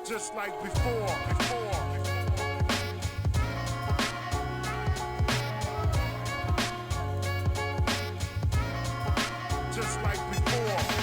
just like before. Just like before.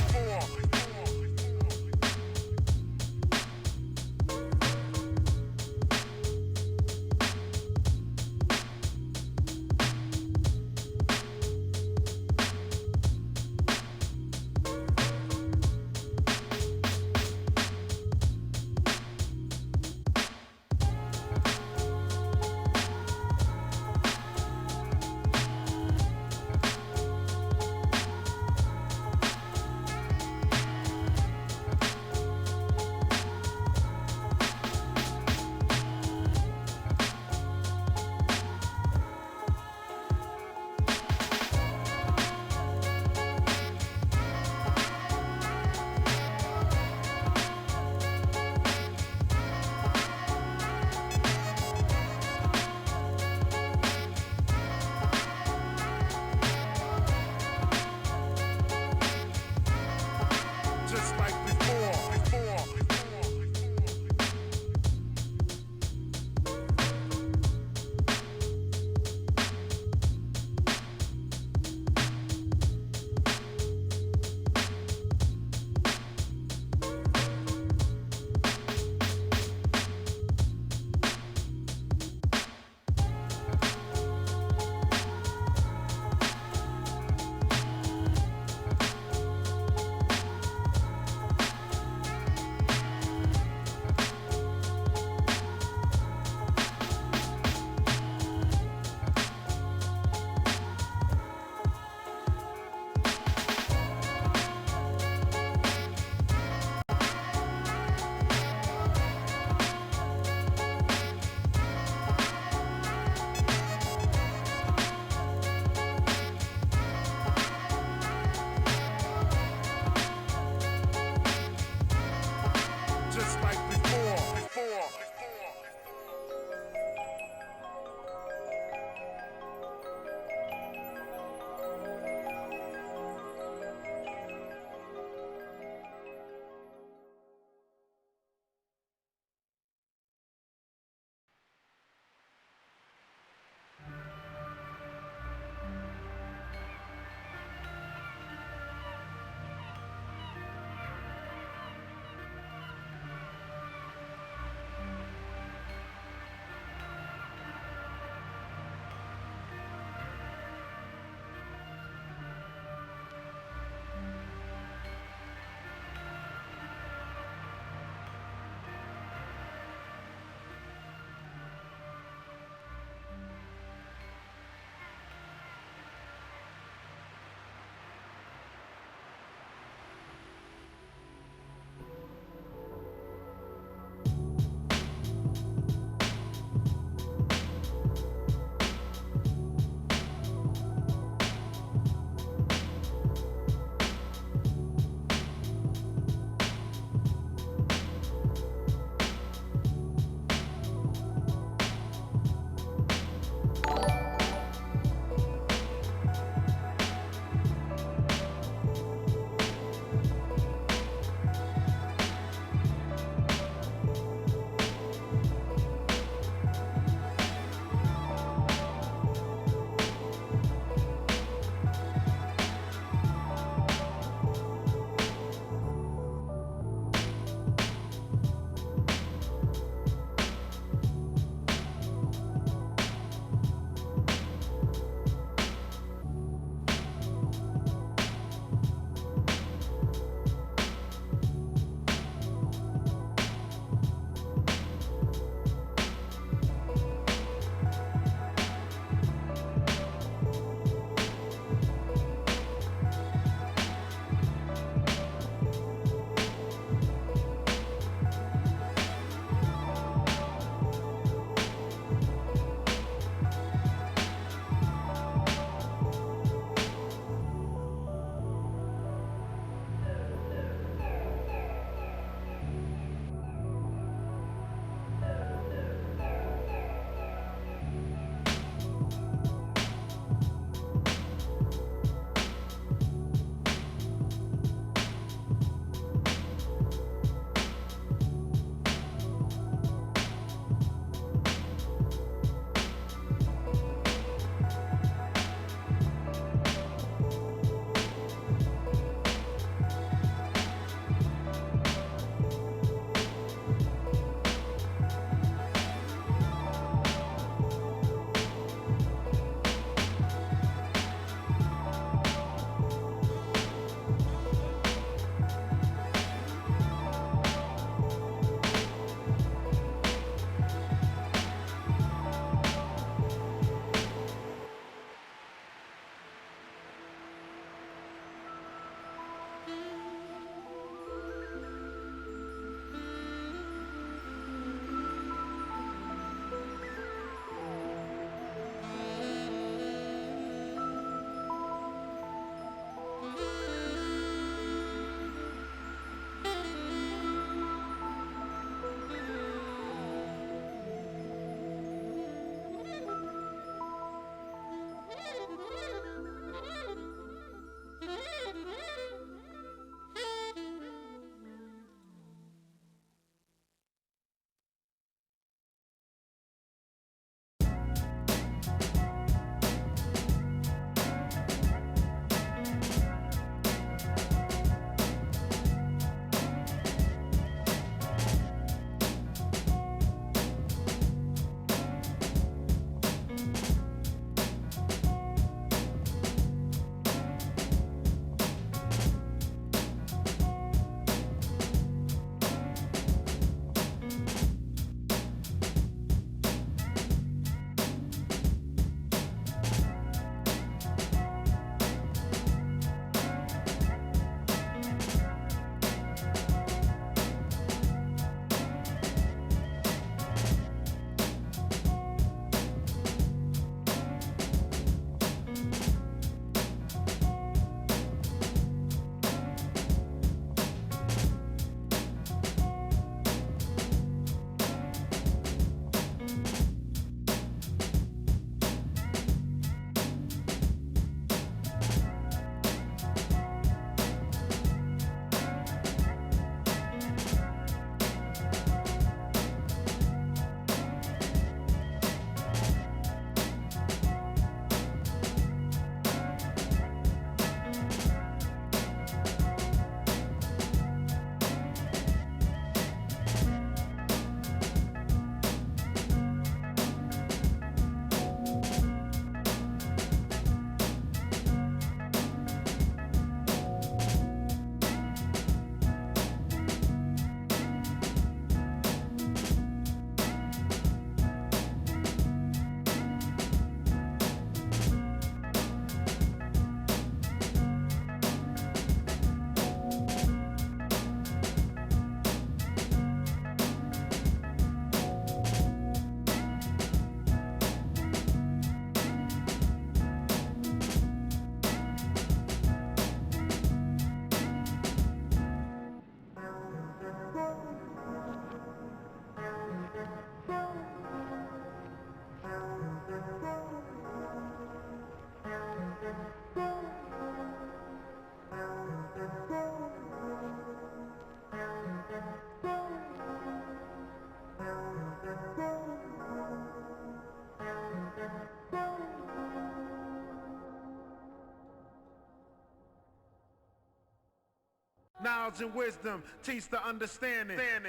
knowledge and wisdom, teach the understanding. Taking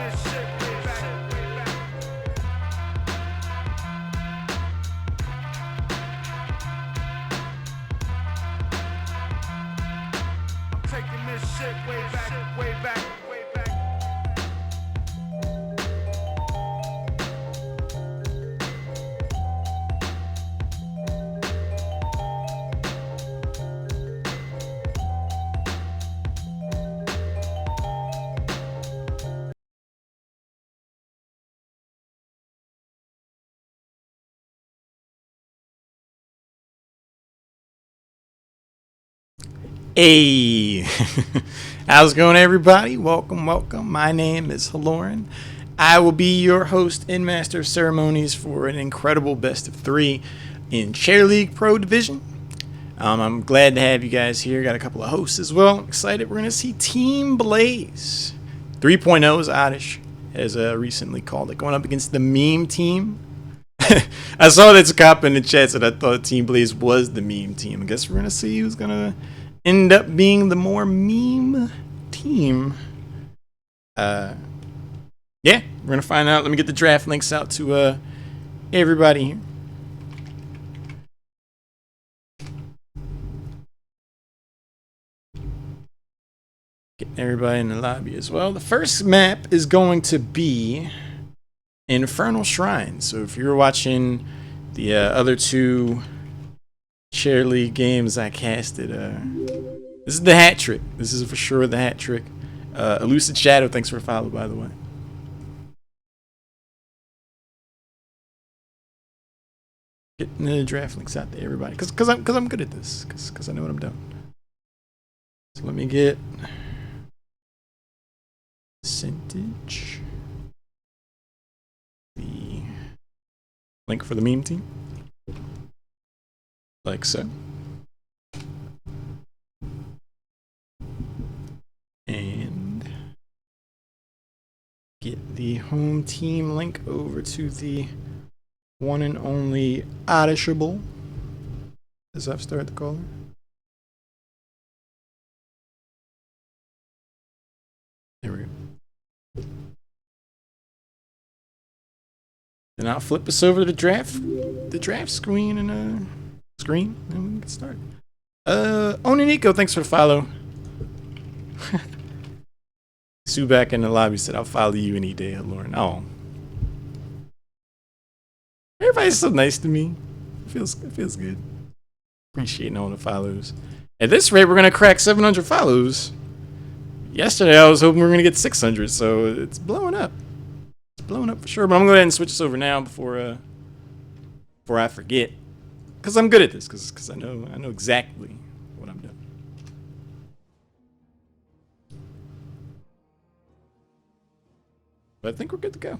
this shit way back. I'm taking this shit way back, way back, way back. Hey, how's it going, everybody? Welcome. My name is Haloran. I will be your host and master of ceremonies for an incredible best of 3 in Chair League Pro Division. I'm glad to have you guys here. Got a couple of hosts as well. I'm excited. We're going to see Team Blaze 3.0, as Oddish has recently called it, going up against the meme team. I saw that's a cop in the chat said I thought Team Blaze was the meme team. I guess we're going to see who's going to end up being the more meme team. Yeah, we're gonna find out. Let me get the draft links out to everybody here. Getting everybody in the lobby as well. The first map is going to be Infernal Shrine. So if you're watching the other 2 Chair League games I casted, this is the hat trick. This is for sure the hat trick. Elusive Shadow, thanks for a follow, by the way. Getting the draft links out to everybody, cause I'm good at this, cause I know what I'm doing. So let me get percentage the link for the meme team, like so. And get the home team link over to the one and only Oddishable, as I've started to call her. There we go. Then I'll flip us over to the draft screen and we can get started. Oninico, thanks for the follow. Sue back in the lobby said, I'll follow you any day, Lauren. Oh. Everybody's so nice to me. It feels good. Appreciating all the follows. At this rate, we're going to crack 700 follows. Yesterday, I was hoping we were going to get 600, so it's blowing up. It's blowing up for sure, but I'm going to go ahead and switch this over now before I forget. Because I'm good at this, because I know exactly what I'm doing. But I think we're good to go.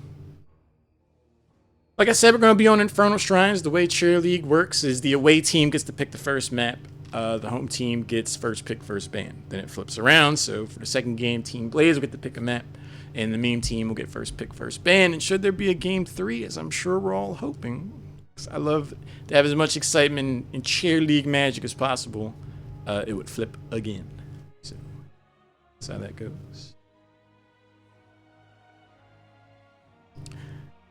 Like I said, we're going to be on Infernal Shrines. The way Chair League works is the away team gets to pick the first map. The home team gets first pick, first ban. Then it flips around. So for the second game, Team Blaze will get to pick a map. And the meme team will get first pick, first ban. And should there be a game 3, as I'm sure we're all hoping, because I love to have as much excitement in Chair League magic as possible, it would flip again. So that's how that goes.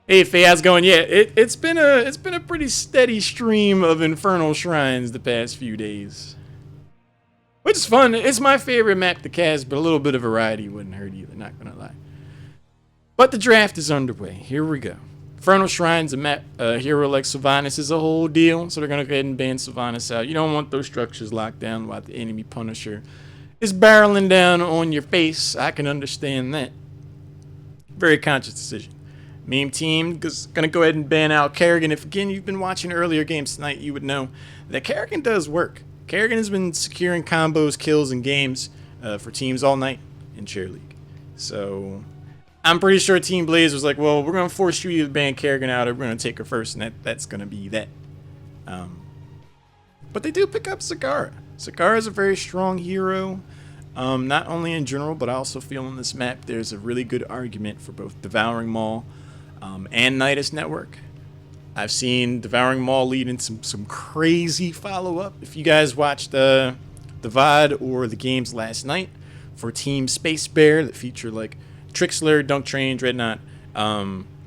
Hey Faye, how's it going? Yeah, it's been a pretty steady stream of Infernal Shrines the past few days, which is fun. It's my favorite map to cast, but a little bit of variety wouldn't hurt either. Not gonna lie. But the draft is underway. Here we go. Infernal Shrines, a map hero like Sylvanas is a whole deal, so they're gonna go ahead and ban Sylvanas out. You don't want those structures locked down while the enemy Punisher is barreling down on your face. I can understand that. Very conscious decision. Meme team is going to go ahead and ban out Kerrigan. If, again, you've been watching earlier games tonight, you would know that Kerrigan does work. Kerrigan has been securing combos, kills, and games for teams all night in Chair League. So I'm pretty sure Team Blaze was like, well, we're going to force you to ban Kerrigan out, or we're going to take her first, and that's going to be that. But they do pick up Zagara. Zagara is a very strong hero, not only in general, but I also feel on this map there's a really good argument for both Devouring Maul and Nidus Network. I've seen Devouring Maul lead in some crazy follow-up. If you guys watched the VOD or the games last night for Team Space Bear that feature like Trixler, Dunk Train, Dreadnought,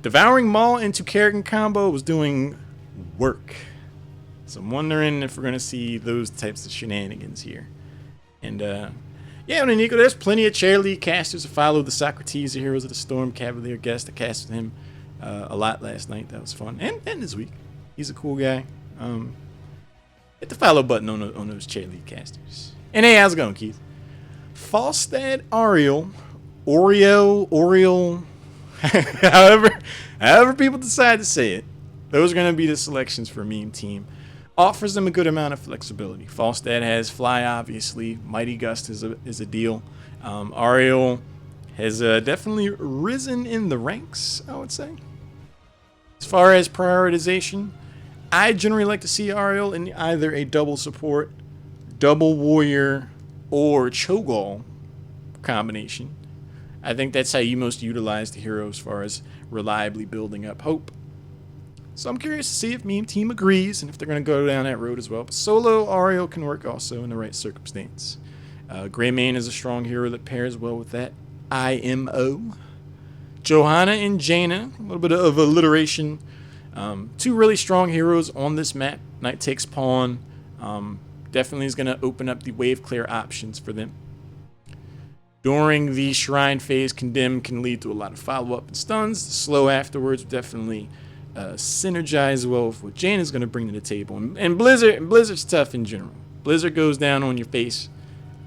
Devouring Maul into Kerrigan combo was doing work. So I'm wondering if we're going to see those types of shenanigans here. And yeah, on Nico, there's plenty of Chair League casters to follow the Socrates, the Heroes of the Storm Cavalier guest. I casted him a lot last night. That was fun. And this week. He's a cool guy. Hit the follow button on those Chair League casters. And hey, how's it going, Keith? Falstad Ariel, however people decide to say it, those are going to be the selections for Meme Team. Offers them a good amount of flexibility. Falstad has Fly, obviously. Mighty Gust is a deal. Ariel has definitely risen in the ranks, I would say. As far as prioritization, I generally like to see Ariel in either a double support, double warrior, or Cho'Gall combination. I think that's how you most utilize the hero as far as reliably building up hope. So I'm curious to see if Meme Team agrees and if they're going to go down that road as well. But solo Ariel can work also in the right circumstance. Greymane is a strong hero that pairs well with that. IMO. Johanna and Jaina, a little bit of alliteration. Two really strong heroes on this map. Knight takes pawn. Definitely is going to open up the wave clear options for them. During the Shrine phase, Condemn can lead to a lot of follow-up and stuns. The slow afterwards definitely synergize well with what Jane is going to bring to the table. And Blizzard's tough in general. Blizzard goes down on your face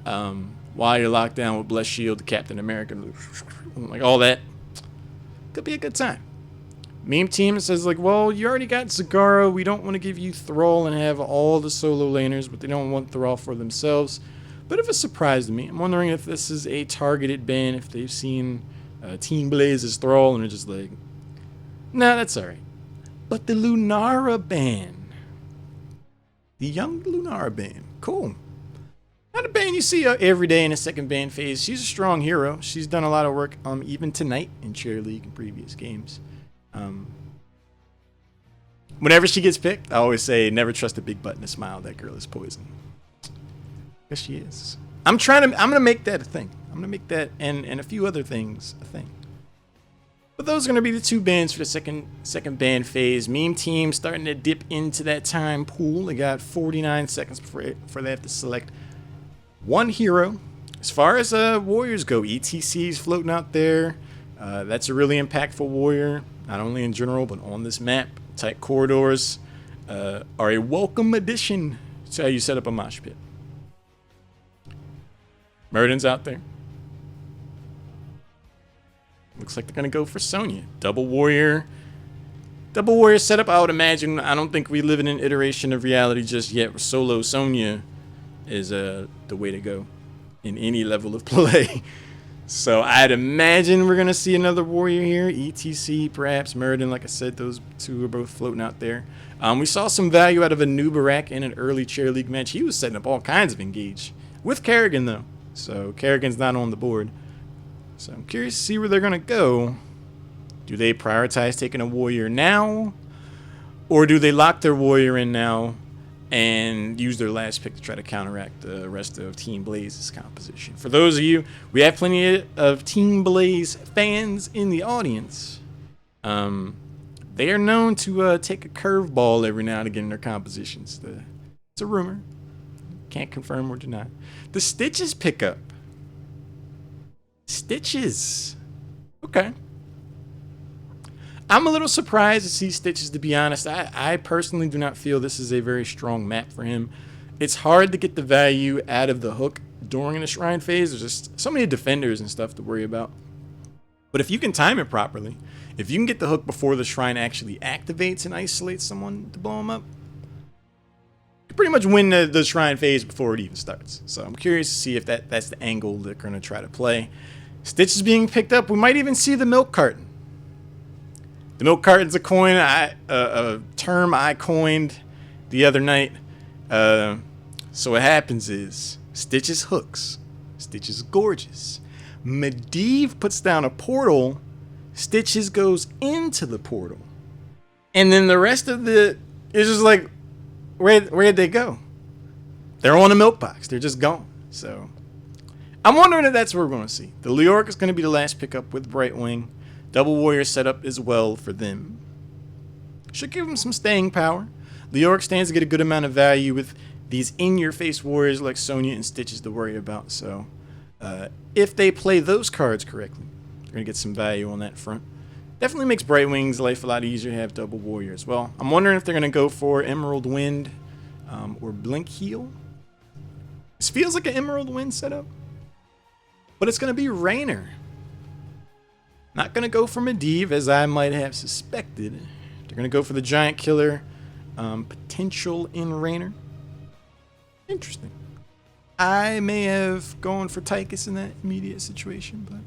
while you're locked down with Blessed Shield, the Captain America, like all that. Could be a good time. Meme Team says, like, well, you already got Zagara. We don't want to give you Thrall and have all the solo laners, but they don't want Thrall for themselves. Bit of a surprise to me. I'm wondering if this is a targeted ban, if they've seen Team Blaze's Thrall and are just like, nah, that's alright. But the Lunara ban. The young Lunara ban. Cool. Not a ban you see every day in a second ban phase. She's a strong hero. She's done a lot of work even tonight in Chair League and previous games. Whenever she gets picked, I always say, never trust a big button to smile. That girl is poison. Yes, she is. I'm gonna make that a thing. I'm gonna make that and a few other things a thing. But those are gonna be the two bans for the second ban phase. Meme Team starting to dip into that time pool. They got 49 seconds before they have to select one hero. As far as warriors go, ETC's floating out there. That's a really impactful warrior, not only in general but on this map. Tight corridors are a welcome addition to how you set up a mosh pit. Murden's out there. Looks like they're going to go for Sonya. Double warrior setup, I would imagine. I don't think we live in an iteration of reality just yet where solo Sonya is the way to go in any level of play. So I'd imagine we're going to see another warrior here. ETC, perhaps Murden. Like I said, those two are both floating out there. We saw some value out of a Nubarak in an early Chair League match. He was setting up all kinds of engage. With Kerrigan, though. So Kerrigan's not on the board. So I'm curious to see where they're going to go. Do they prioritize taking a warrior now? Or do they lock their warrior in now and use their last pick to try to counteract the rest of Team Blaze's composition? For those of you, we have plenty of Team Blaze fans in the audience. They are known to take a curveball every now and again in their compositions. It's a rumor. Can't confirm or deny. The Stitches pickup. Stitches. Okay. I'm a little surprised to see Stitches, to be honest. I personally do not feel this is a very strong map for him. It's hard to get the value out of the hook during the Shrine phase. There's just so many defenders and stuff to worry about. But if you can time it properly, if you can get the hook before the Shrine actually activates and isolates someone to blow him up, you pretty much win the Shrine phase before it even starts. So I'm curious to see if that's the angle they're going to try to play. Stitches being picked up. We might even see the milk carton. The milk carton's a coin, a term I coined the other night. So what happens is Stitches hooks. Stitches gorgeous. Medivh puts down a portal. Stitches goes into the portal. And then the rest of the is just like, where'd they go? They're on the milk box. They're just gone. So I'm wondering if that's what we're going to see. The Leoric is going to be the last pickup with Brightwing. Double Warrior setup as well for them. Should give them some staying power. Leoric stands to get a good amount of value with these in-your-face warriors like Sonya and Stitches to worry about. So if they play those cards correctly, they're going to get some value on that front. Definitely makes Brightwing's life a lot easier to have Double Warrior as well. I'm wondering if they're going to go for Emerald Wind or Blink Heal. This feels like an Emerald Wind setup, but it's going to be Raynor. Not going to go for Medivh, as I might have suspected. They're going to go for the Giant Killer potential in Raynor. Interesting. I may have gone for Tychus in that immediate situation, but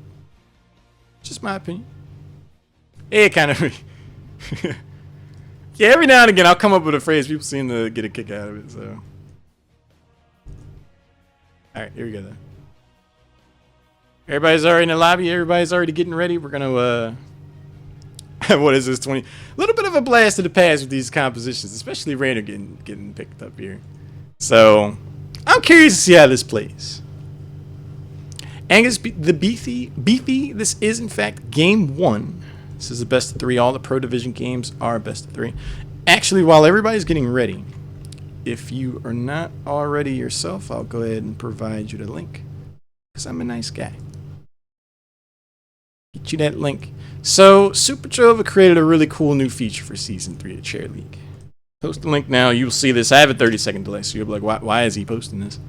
just my opinion. It kind of... yeah, every now and again I'll come up with a phrase people seem to get a kick out of it, so... Alright, here we go then. Everybody's already in the lobby, everybody's already getting ready. We're gonna, what is this, 20? A little bit of a blast to the past with these compositions, especially Raynor getting picked up here. So, I'm curious to see how this plays. Angus the Beefy, this is in fact game 1. This is a best of 3. All the Pro Division games are best of 3. Actually, while everybody's getting ready, if you are not already yourself, I'll go ahead and provide you the link, because I'm a nice guy. Get you that link. So, Superjova created a really cool new feature for Season 3 of Chair League. Post the link now. You'll see this. I have a 30-second delay, so you'll be like, why is he posting this?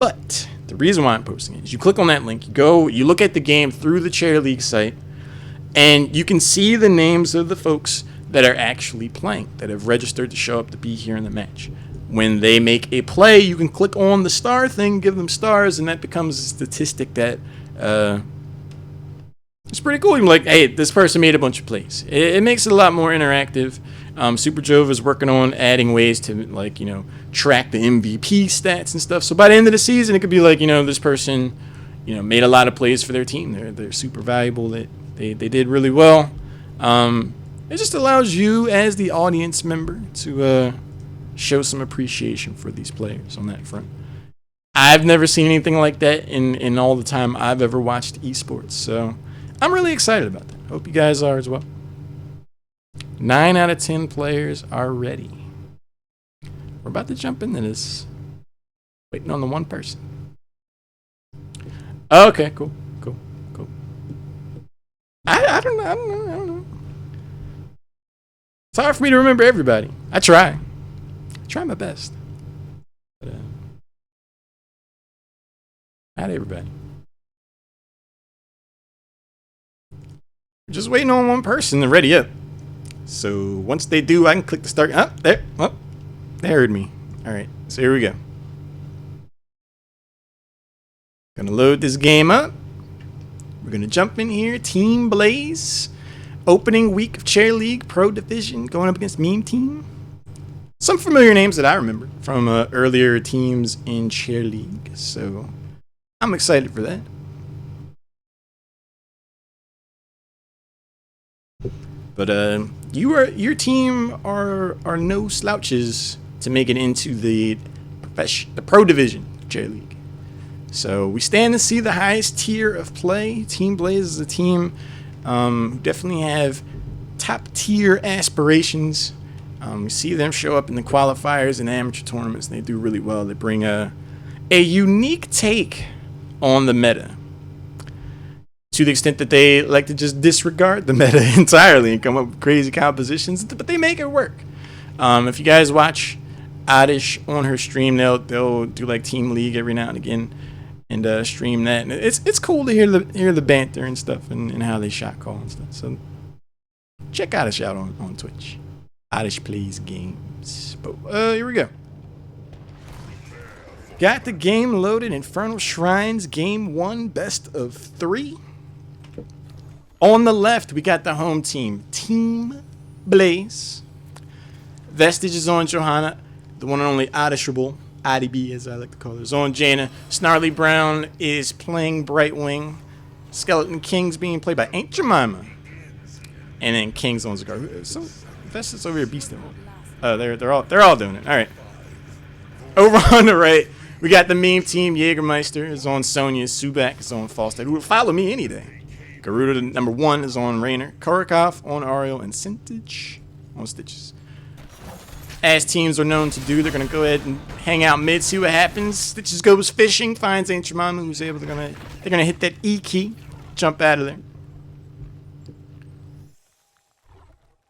But the reason why I'm posting it is you click on that link, you look at the game through the Chair League site, and you can see the names of the folks that are actually playing, that have registered to show up to be here in the match. When they make a play, you can click on the star thing, give them stars, and that becomes a statistic that it's pretty cool. You're like, hey, this person made a bunch of plays. It makes it a lot more interactive. Superjova is working on adding ways to, like, track the MVP stats and stuff. So by the end of the season, it could be like, this person, made a lot of plays for their team. They're super valuable. They did really well. It just allows you as the audience member to show some appreciation for these players on that front. I've never seen anything like that in all the time I've ever watched esports. So I'm really excited about that. Hope you guys are as well. 9 out of 10 players are ready. We're about to jump into this. Waiting on the one person. Okay, cool. I don't know. It's hard for me to remember everybody. I try my best. But, not everybody. We're just waiting on one person to ready up. So once they do, I can click the start. There. They heard me. All right. So here we go. Gonna load this game up. We're gonna jump in here. Team Blaze. Opening week of Chair League Pro Division, going up against Meme Team. Some familiar names that I remember from earlier teams in Chair League. So I'm excited for that. But your team are no slouches to make it into the Pro Division Chair League. So we stand to see the highest tier of play. Team Blaze is a team who definitely have top tier aspirations. We see them show up in the qualifiers and amateur tournaments, and they do really well. They bring a unique take on the meta, to the extent that they like to just disregard the meta entirely and come up with crazy compositions, but they make it work. If you guys watch Oddish on her stream, they'll do like Team League every now and again and stream that. And it's cool to hear the banter and stuff and how they shot call and stuff. So check Oddish out on Twitch. Oddish plays games. But here we go. Got the game loaded. Infernal Shrines, game 1, best of 3. On the left, we got the home team, Team Blaze. Vestige is on Johanna, the one and only Oddishable, IDB as I like to call her, is on Jaina. Snarly Brown is playing Brightwing. Skeleton King's being played by Aunt Jemima. And then King's on Zagar. So Festus over here beasting. Oh, they're all doing it. All right. Over on the right, we got the meme team. Jägermeister is on Sonya. Subak is on Falstad, who would follow me any day. Garuda number 1 is on Raynor. Korokov on Ariel, and Sintich on Stitches. As teams are known to do, they're gonna go ahead and hang out mid, see what happens. Stitches goes fishing, finds Aunt Jemima, who's able to they're gonna hit that E key, jump out of there.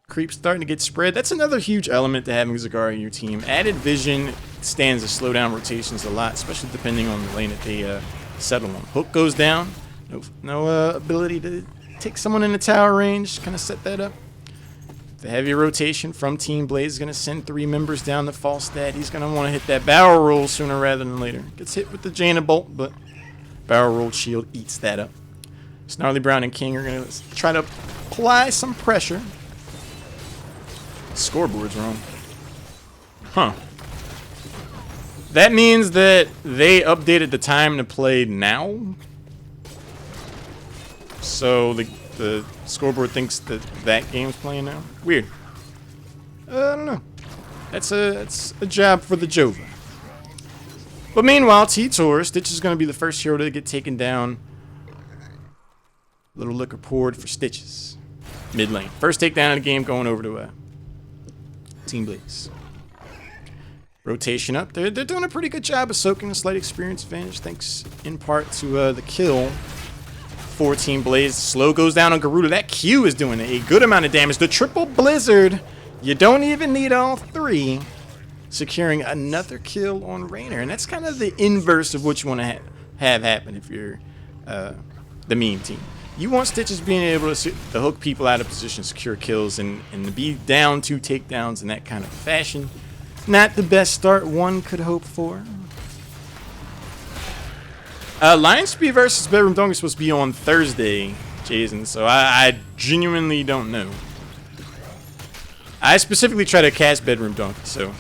Creep starting to get spread. That's another huge element to having Zagara in your team. Added vision stands to slow down rotations a lot, especially depending on the lane that they settle on. Hook goes down. No ability to take someone in the tower range. Kind of set that up. The heavy rotation from Team Blaze is going to send 3 members down the Falstad. He's going to want to hit that barrel roll sooner rather than later. Gets hit with the Jaina Bolt, but barrel roll shield eats that up. Snarly Brown and King are going to try to apply some pressure. Scoreboard's wrong. Huh. That means that they updated the time to play now? So the scoreboard thinks that game's playing now? Weird. I don't know. That's a job for the Jova. But meanwhile, T-Tor, Stitch is going to be the first hero to get taken down. Little liquor poured for Stitches. Mid lane. First takedown of the game going over to Team Blaze. Rotation up. They're doing a pretty good job of soaking a slight experience advantage, thanks in part to the kill for Team Blaze. Slow goes down on Garuda. That Q is doing a good amount of damage. The triple blizzard. You don't even need all 3. Securing another kill on Raynor. And that's kind of the inverse of what you want to have happen if you're the meme team. You want Stitches being able to hook people out of position, secure kills, and to be down 2 takedowns in that kind of fashion. Not the best start one could hope for. Lion Speed versus Bedroom Donkey is supposed to be on Thursday, Jason, so I genuinely don't know. I specifically try to cast Bedroom Donkey, so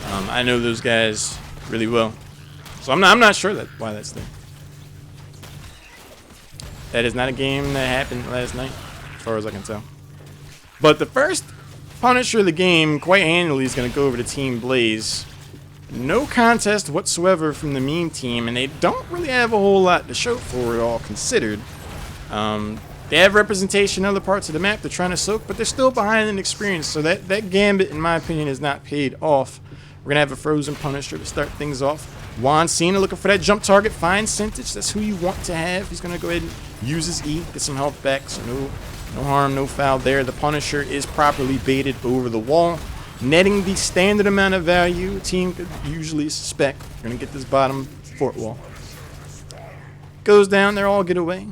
I know those guys really well. So I'm not sure why that's there. That is not a game that happened last night, as far as I can tell. But the first Punisher of the game, quite handily, is going to go over to Team Blaze. No contest whatsoever from the meme team, and they don't really have a whole lot to show for it, all considered. They have representation in other parts of the map they're trying to soak, but they're still behind in experience, so that gambit, in my opinion, is not paid off. We're going to have a Frozen Punisher to start things off. Juan Cena looking for that jump target, finds Sintich. That's who you want to have. He's going to go ahead and use his E, get some health back, so no harm, no foul there. The Punisher is properly baited over the wall, netting the standard amount of value a team could usually suspect. We're going to get this bottom fort wall. Goes down, they're all get away.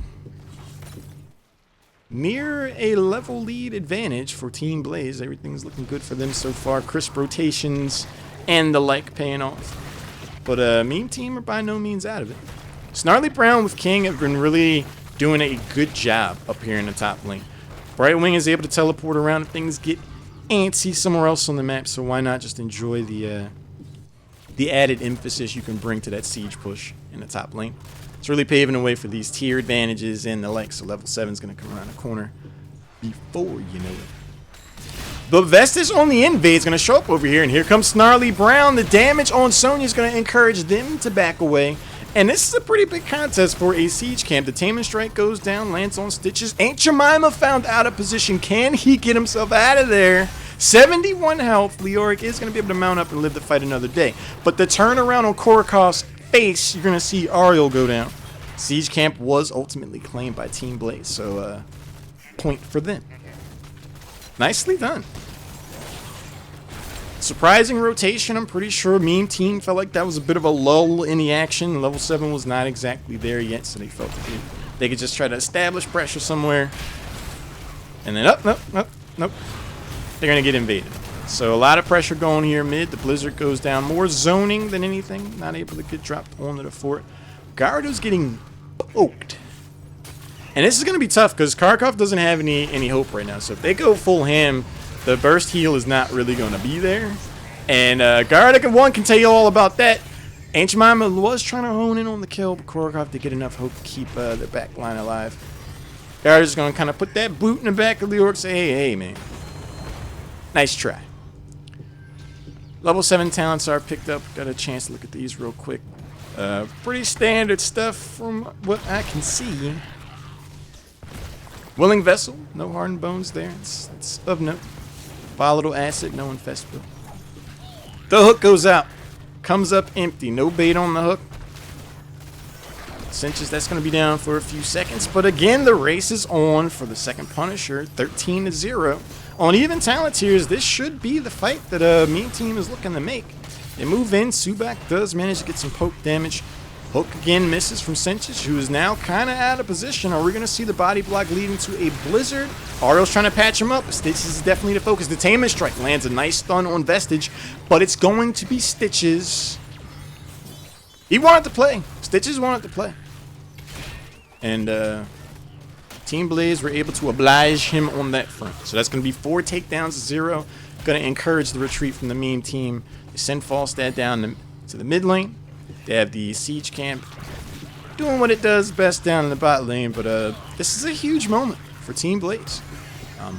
Near a level lead advantage for Team Blaze. Everything's looking good for them so far. Crisp rotations and the like paying off. But meme team are by no means out of it. Snarly Brown with King have been really doing a good job up here in the top lane. Brightwing is able to teleport around if things get antsy somewhere else on the map, so why not just enjoy the added emphasis you can bring to that siege push in the top lane. It's really paving the way for these tier advantages and the like, so level 7 is going to come around the corner before you know it. But Vestas on the invade is going to show up over here, and here comes Snarly Brown. The damage on Sonya is going to encourage them to back away. And this is a pretty big contest for a siege camp. The Taman Strike goes down, lands on Stitches. Aunt Jemima found out of position. Can he get himself out of there? 71 health. Leoric is going to be able to mount up and live to fight another day. But the turnaround on Korokov's face, you're going to see Ariel go down. Siege camp was ultimately claimed by Team Blaze, so point for them. Nicely done. Surprising rotation. I'm pretty sure meme team felt like that was a bit of a lull in the action. Level 7 was not exactly there yet, so they felt that they could just try to establish pressure somewhere. And then nope. They're going to get invaded. So a lot of pressure going here mid. The Blizzard goes down. More zoning than anything. Not able to get dropped onto the fort. Gyarados getting poked. And this is going to be tough because Kharkov doesn't have any hope right now. So if they go full ham, the burst heal is not really going to be there. And Gyarados 1 can tell you all about that. Aunt Jemima was trying to hone in on the kill, but Korokhov did get enough hope to keep their back line alive. Gyarados is going to kind of put that boot in the back of Leoric and say, hey, man. Nice try. Level 7 talents are picked up. Got a chance to look at these real quick. Pretty standard stuff from what I can see. Willing Vessel, no hardened bones there. It's of note. Volatile Acid, no infestable. The hook goes out. Comes up empty. No bait on the hook. Cinches, that's going to be down for a few seconds. But again, the race is on for the second Punisher. 13-0. On even talent tiers, this should be the fight that Meme Team is looking to make. They move in. Subak does manage to get some poke damage. Hook again misses from Cinches, who is now kind of out of position. Are we going to see the body block leading to a Blizzard? Ariel's trying to patch him up. Stitches is definitely the focus. Detainment Strike lands a nice stun on Vestige, but it's going to be Stitches. He wanted to play. Stitches wanted to play. And Team Blaze were able to oblige him on that front. So that's going to be 4 takedowns to 0. Going to encourage the retreat from the Meme Team. They send Falstad down to the mid lane. They have the Siege Camp doing what it does best down in the bot lane. But this is a huge moment for Team Blaze.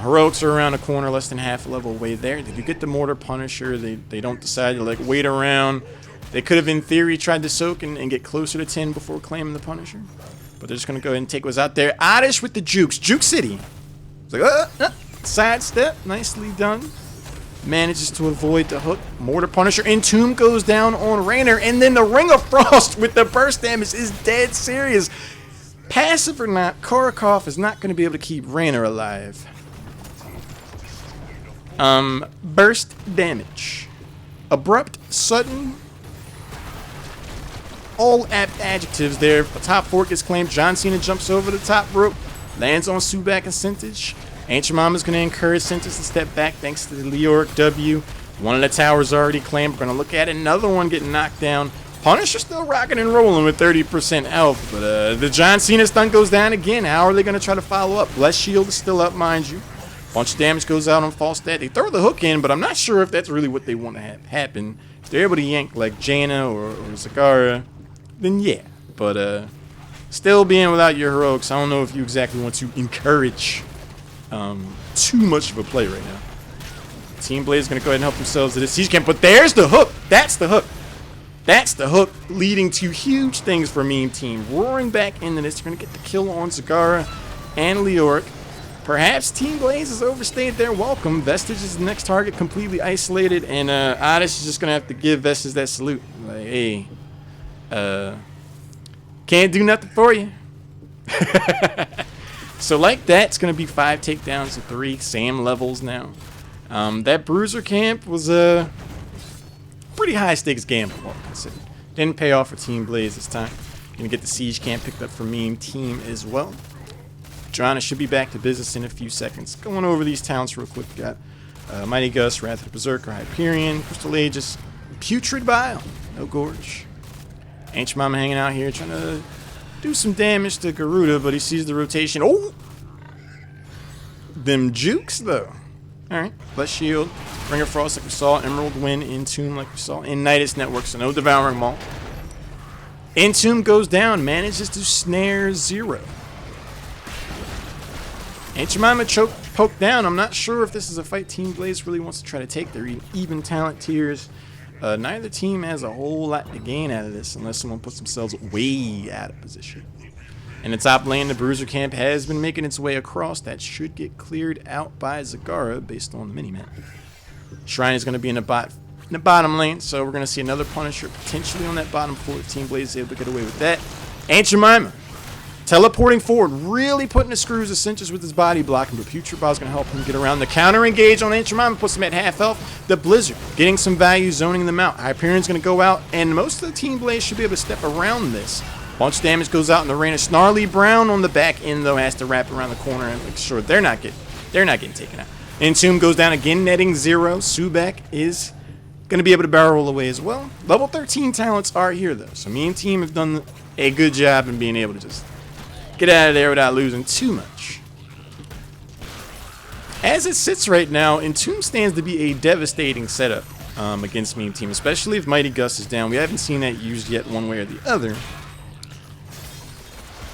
Heroics are around the corner, less than half a level away there. Did you get the Mortar Punisher? They don't decide to like wait around. They could have, in theory, tried to soak and get closer to 10 before claiming the Punisher. But they're just going to go ahead and take what's out there. Oddish with the jukes. Juke City. It's like, sidestep. Nicely done. Manages to avoid the hook. Mortar Punisher. Entomb goes down on Raynor. And then the Ring of Frost with the burst damage is dead serious. Passive or not, Korakov is not going to be able to keep Raynor alive. Burst damage. Abrupt, sudden. All apt adjectives there. A top 4 gets claimed. John Cena jumps over the top rope. Lands on Subak and Cintage. Ancient Mama's going to encourage Cintage to step back thanks to the Leoric W. One of the towers already claimed. We're going to look at another one getting knocked down. Punisher still rocking and rolling with 30% health. But the John Cena stun goes down again. How are they going to try to follow up? Blessed Shield is still up, mind you. Bunch of damage goes out on Falstad. They throw the hook in, but I'm not sure if that's really what they want to have happen. If they're able to yank like Jaina or Zagara, then yeah. But still being without your heroics, I don't know if you exactly want to encourage too much of a play right now. Team Blaze is going to go ahead and help themselves to this Siege Camp, but there's the hook. That's the hook. That's the hook, leading to huge things for Meme Team. Roaring back into this, you're going to get the kill on Zagara and Leoric. Perhaps Team Blaze has overstayed their welcome. Vestige is the next target, completely isolated, and Oddish is just going to have to give Vestige that salute. Like, hey, can't do nothing for you. So like that, it's going to be 5 takedowns to 3, same levels now. That Bruiser Camp was a pretty high stakes gamble, all considered. Didn't pay off for Team Blaze this time. Gonna get the Siege Camp picked up for Meme Team as well. Drana should be back to business in a few seconds. Going over these towns real quick. Got Mighty Gus, Wrath of the Berserker, Hyperion, Crystal Aegis, Putrid Bile, no Gorge. Ancient Mama hanging out here trying to do some damage to Garuda, but he sees the rotation. Oh! Them jukes, though. Alright, Blessed Shield, Ring of Frost like we saw, Emerald Wind, Entomb like we saw, in Nidus Network, so no Devouring Maul. Entomb goes down, manages to snare 0. Ancient Mama poked down. I'm not sure if this is a fight Team Blaze really wants to try to take. They're even talent tiers. Neither team has a whole lot to gain out of this unless someone puts themselves way out of position. In the top lane, the Bruiser Camp has been making its way across. That should get cleared out by Zagara based on the minimap. Shrine is going to be in the bottom lane, so we're going to see another Punisher potentially on that bottom floor if Team Blaze is able to get away with that. Ancient Mima teleporting forward, really putting the screws to cinches with his body blocking, but Putrid Bile is going to help him get around. The counter engage on Ancient Mima puts him at half health. The Blizzard getting some value, zoning them out. Hyperion's going to go out, and most of the Team Blaze should be able to step around this. Bunch of damage goes out in the rain. Snarly Brown on the back end, though, has to wrap around the corner and make sure they're not getting taken out. Entomb goes down again, netting 0. Subak is going to be able to barrel away as well. Level 13 talents are here, though, so me and team have done a good job in being able to just get out of there without losing too much. As it sits right now, Entomb stands to be a devastating setup against Meme Team, especially if Mighty Gus is down. We haven't seen that used yet one way or the other.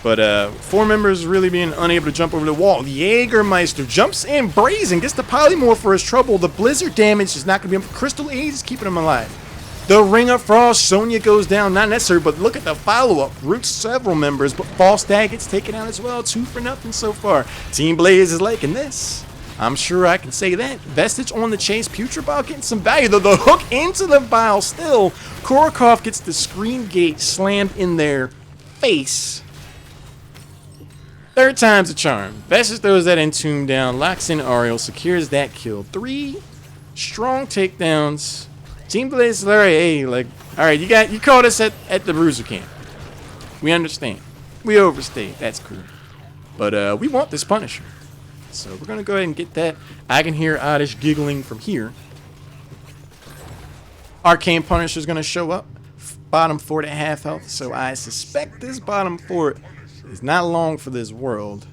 But 4 members really being unable to jump over the wall. Jägermeister jumps in, Brazen gets the polymorph for his trouble. The blizzard damage is not going to be enough. Crystal Age is keeping him alive. The Ring of Frost, Sonya goes down, not necessary, but look at the follow-up. Roots several members, but Falstad gets taken out as well. 2 for nothing so far. Team Blaze is liking this. I'm sure I can say that. Vestige on the chase. Putrebile getting some value, though. The hook into the vial still. Korokov gets the screen gate slammed in their face. 3rd time's a charm. Vestige throws that Entomb down. Locks in Ariel. Secures that kill. 3 strong takedowns. Team Blaze is like, hey, like, alright, you caught us at the Bruiser camp. We understand. We overstayed. That's cool. But we want this Punisher. So we're going to go ahead and get that. I can hear Oddish giggling from here. Arcane Punisher is going to show up. Bottom 4 at half health. So I suspect this bottom 4 is not long for this world.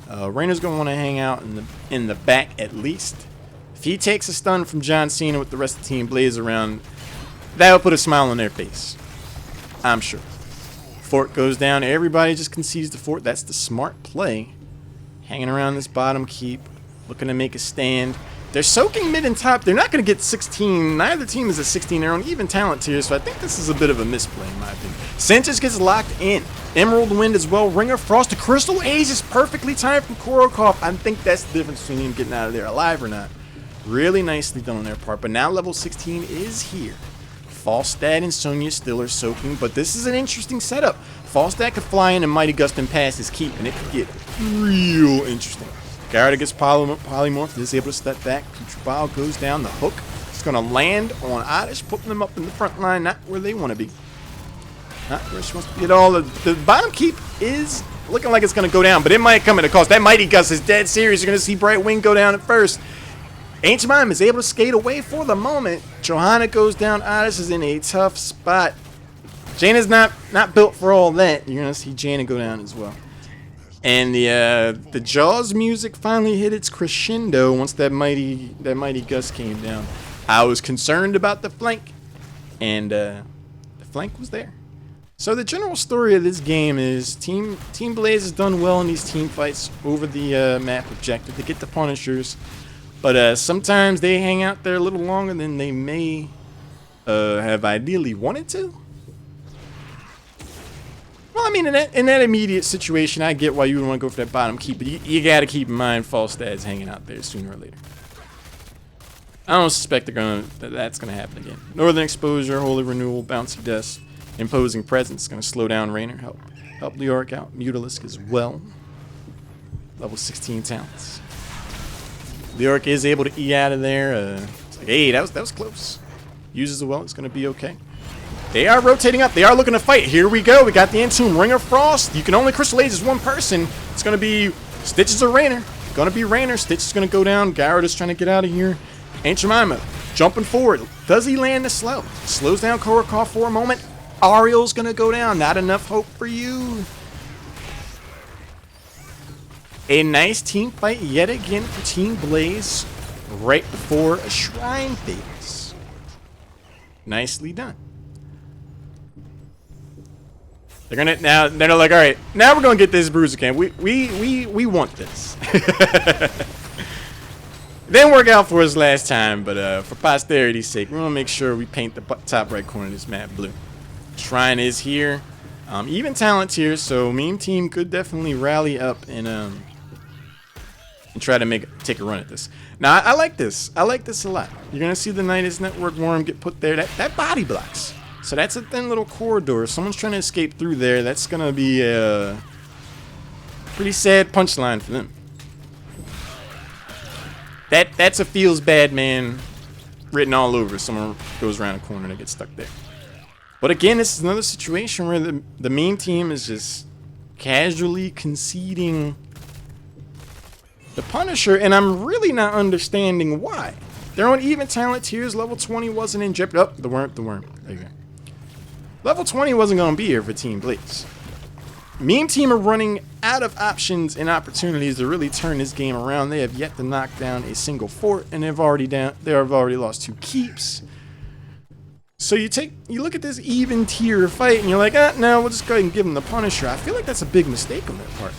Rainer's going to want to hang out in the back at least. If he takes a stun from John Cena with the rest of the Team Blaze around, that'll put a smile on their face. I'm sure. Fort goes down. Everybody just concedes the fort. That's the smart play. Hanging around this bottom keep, looking to make a stand. They're soaking mid and top. They're not going to get 16. Neither team is at 16. They're on even talent tiers, so I think this is a bit of a misplay in my opinion. Sentis gets locked in. Emerald Wind as well. Ring of Frost. The Crystal Age is perfectly timed from Korokov. I think that's the difference between him getting out of there alive or not. Really nicely done on their part. But now level 16 is here. Falstad and Sonya still are soaking, but this is an interesting setup. Falstad could fly in and Mighty Gust and pass his keep, and it could get real interesting. Gyarados gets polymorphed, is able to step back. Putrebile goes down the hook. It's going to land on Oddish, putting them up in the front line, not where they want to be. Not where she wants to be at all. The bottom keep is looking like it's going to go down, but it might come at a cost. That Mighty Gust is dead serious. You're going to see Bright Wing go down at first. Ancient Mime is able to skate away for the moment. Johanna goes down. Oddish is in a tough spot. Jaina's not built for all that. You're going to see Jaina go down as well. And the Jaws music finally hit its crescendo once that mighty Gust came down. I was concerned about the flank, and the flank was there. So the general story of this game is Team Blaze has done well in these team fights over the map objective to get the Punishers. But sometimes they hang out there a little longer than they may have ideally wanted to. Well, I mean, in that immediate situation, I get why you would want to go for that bottom keep, but you got to keep in mind Falstad's hanging out there sooner or later. I don't suspect that's going to happen again. Northern Exposure, Holy Renewal, Bouncy Dust, Imposing Presence, going to slow down Rainer, help Leoric out, Mutalisk as well. Level 16 talents. Leoric is able to E out of there. It's like, hey, that was close. Uses it well, it's going to be okay. They are rotating up. They are looking to fight. Here we go. We got the Entomb, Ring of Frost. You can only Crystal Age as one person. It's going to be Stitches or Rainer. Going to be Rainer. Stitch is going to go down. Gyarados trying to get out of here. Ancient Mime jumping forward. Does he land the slow? Slows down Korokov for a moment. Ariel's going to go down. Not enough hope for you. A nice team fight yet again for Team Blaze right before a shrine phase. Nicely done. They're like, all right, now we're gonna get this Bruiser camp. We want this. Didn't work out for us last time, but for posterity's sake, we're gonna make sure we paint the top right corner of this map blue. Shrine is here, even talent here, so Meme Team could definitely rally up and try to take a run at this. Now I like this. I like this a lot. You're gonna see the Nidus Network Worm get put there. That body blocks. So that's a thin little corridor. If someone's trying to escape through there, that's going to be a pretty sad punchline for them. That's a feels bad man written all over. Someone goes around a corner and gets stuck there. But again, this is another situation where the Meme Team is just casually conceding the Punisher, and I'm really not understanding why. They're on even talent tiers. Level 20 wasn't in jeopardy. Oh, the worm. There you go. Level 20 wasn't going to be here for Team Blaze. Meme Team are running out of options and opportunities to really turn this game around. They have yet to knock down a single fort, and they've already lost 2 keeps. So you look at this even tier fight and you're like, no, we'll just go ahead and give him the Punisher. I feel like that's a big mistake on their part.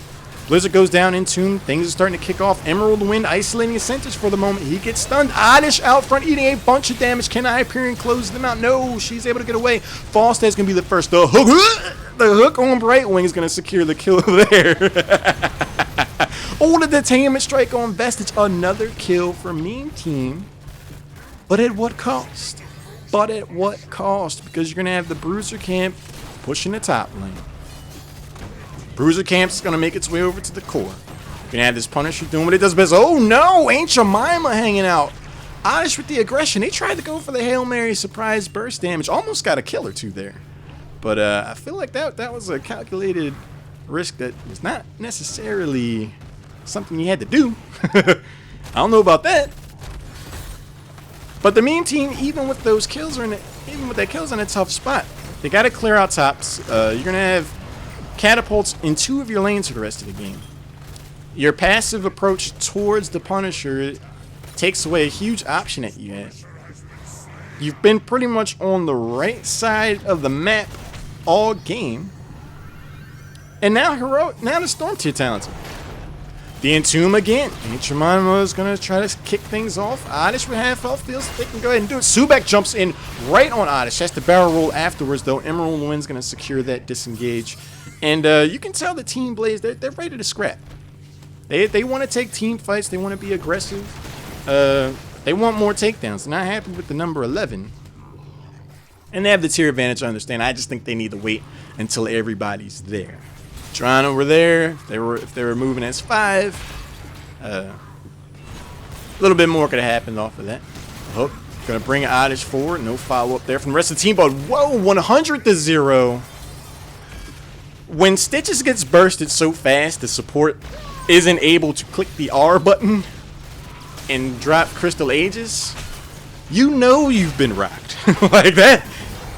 Blizzard goes down in tune. Things are starting to kick off. Emerald Wind isolating Sentis for the moment. He gets stunned. Oddish out front eating a bunch of damage. Can Hyperion close them out? No, she's able to get away. Falstad's going to be the first. The hook on Brightwing is going to secure the kill there. Oh, the Detainment Strike on Vestige. Another kill for Meme Team. But at what cost? But at what cost? Because you're going to have the Bruiser Camp pushing the top lane. Bruiser Camp's going to make its way over to the core. You're going to have this Punisher doing what it does best. Oh no, Ain't Jemima hanging out. Oddish with the aggression. They tried to go for the Hail Mary surprise burst damage. Almost got a kill or two there. But I feel like that was a calculated risk that was not necessarily something you had to do. I don't know about that. But the Meme Team, even with those kills, in a tough spot. They got to clear out tops. You're going to have catapults in 2 of your lanes for the rest of the game. Your passive approach towards the Punisher takes away a huge option that you have. You've been pretty much on the right side of the map all game. And now the Storm Tier talented. The Entomb again. Ain't Jemima is going to try to kick things off. Oddish with half health feels they can go ahead and do it. Subak jumps in right on Oddish. Has to barrel roll afterwards, though. Emerald Wind's going to secure that disengage. And you can tell the Team Blaze, they're ready to scrap. They want to take team fights. They want to be aggressive. They want more takedowns. They're not happy with the number 11. And they have the tier advantage, I understand. I just think they need to wait until everybody's there. Tron over there, if they were moving as 5, a little bit more could have happened off of that. Hook gonna bring Oddish forward. No follow up there from the rest of the team. But whoa, 100-0. When Stitches gets bursted so fast, the support isn't able to click the R button and drop Crystal Aegis. You know you've been rocked like that.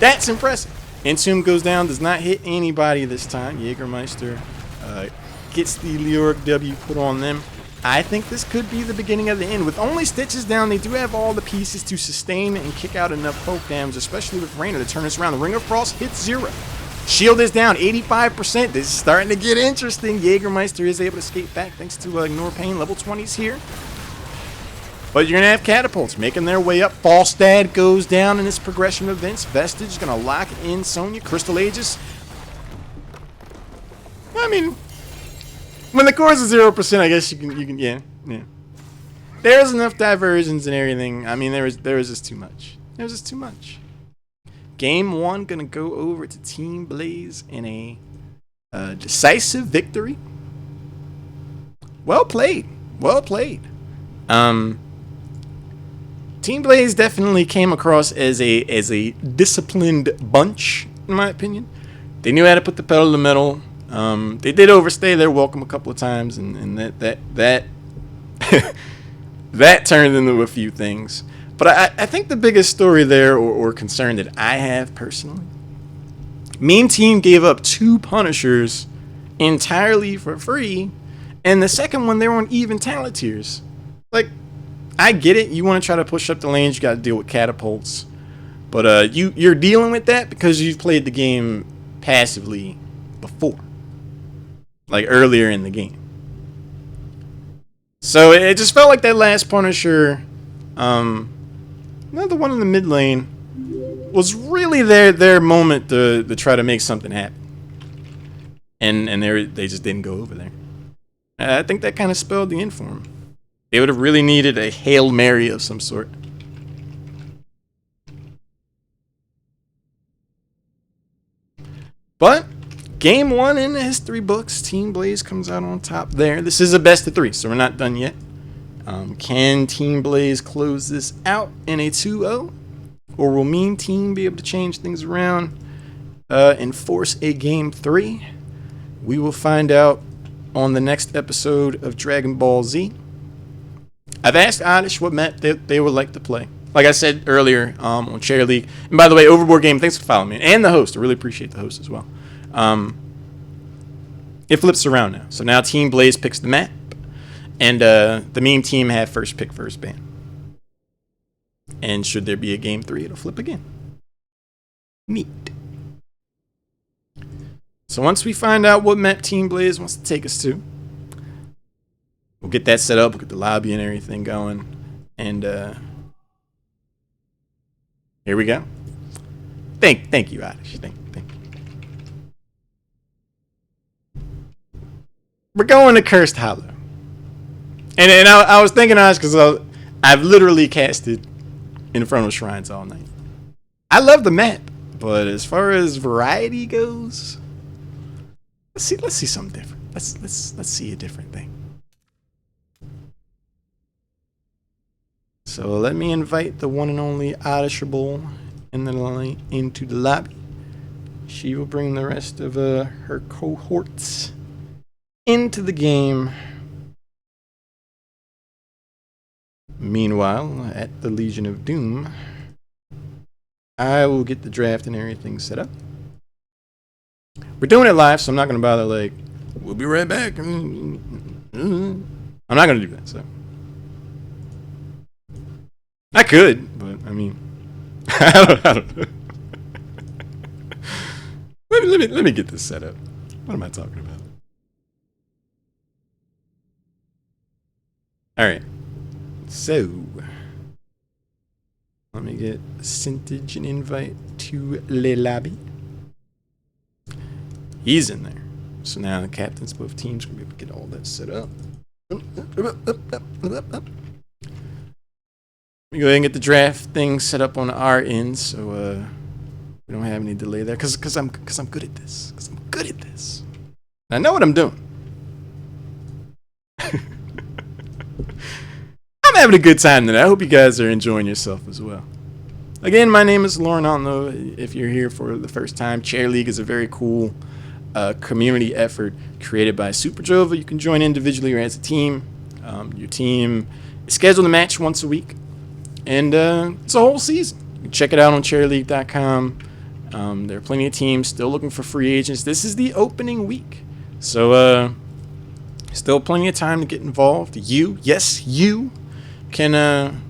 That's impressive. Entomb goes down, does not hit anybody this time. Jägermeister gets the Leoric W put on them. I think this could be the beginning of the end. With only Stitches down, they do have all the pieces to sustain and kick out enough poke damage, especially with Raynor to turn this around. The Ring of Frost hits 0. Shield is down 85%. This is starting to get interesting. Jägermeister is able to escape back thanks to Ignore Pain. Level 20s here. But you're going to have catapults making their way up. Falstad goes down in this progression of events. Vestige is going to lock in Sonya. Crystal Aegis. I mean, when the core is 0%, I guess you can, yeah. There's enough diversions and everything. I mean, there was just too much. There was just too much. Game 1 going to go over to Team Blaze in a decisive victory. Well played. Well played. Team Blaze definitely came across as a disciplined bunch, in my opinion. They knew how to put the pedal to the metal. They did overstay their welcome a couple of times, and that that turned into a few things. But I think the biggest story there, or concern that I have personally, Meme Team gave up 2 Punishers entirely for free, and the second one they were on even talent tiers. Like, I get it. You want to try to push up the lanes, you got to deal with catapults. But you're dealing with that because you've played the game passively before. Like earlier in the game. So it just felt like that last Punisher, the one in the mid lane, was really their moment to try to make something happen. And they just didn't go over there. I think that kind of spelled the end for them. They would have really needed a Hail Mary of some sort. But game 1 in the history books, Team Blaze comes out on top there. This is a best of 3, so we're not done yet. Can Team Blaze close this out in a 2-0? Or will Meme Team be able to change things around and force a game 3? We will find out on the next episode of Dragon Ball Z. I've asked Oddish what map they would like to play. Like I said earlier on Chair League. And by the way, Overboard Game, thanks for following me. And the host. I really appreciate the host as well. It flips around now. So now Team Blaze picks the map. And the Meme Team have first pick, first ban. And should there be a game 3, it'll flip again. Neat. So once we find out what map Team Blaze wants to take us to, we'll get that set up, we'll get the lobby and everything going. And here we go. Thank you, Oddish. Thank you. We're going to Cursed Hollow. And I was thinking, Oddish, because I've literally casted Infernal Shrines all night. I love the map, but as far as variety goes, let's see something different. Let's see a different thing. So let me invite the one and only Oddishable into the lobby. She will bring the rest of her cohorts into the game. Meanwhile, at the Legion of Doom, I will get the draft and everything set up. We're doing it live, so I'm not going to bother, like, we'll be right back. I'm not going to do that, so. I could, but, I mean, I don't know. Let me get this set up. What am I talking about? All right. So, let me get Sintage an invite to Le Lobby. He's in there. So now the captains of both teams can be able to get all that set up. Let me go ahead and get the draft thing set up on our end, so we don't have any delay there. Cause I'm good at this. Cause I'm good at this. I know what I'm doing. I'm having a good time today. I hope you guys are enjoying yourself as well. Again, my name is Lauren. I don't know if you're here for the first time. Chair League is a very cool community effort created by Superdrova. You can join individually or as a team. Your team is scheduled to match once a week, and it's a whole season. You can check it out on chairleague.com. There are plenty of teams still looking for free agents. This is the opening week, so still plenty of time to get involved. You can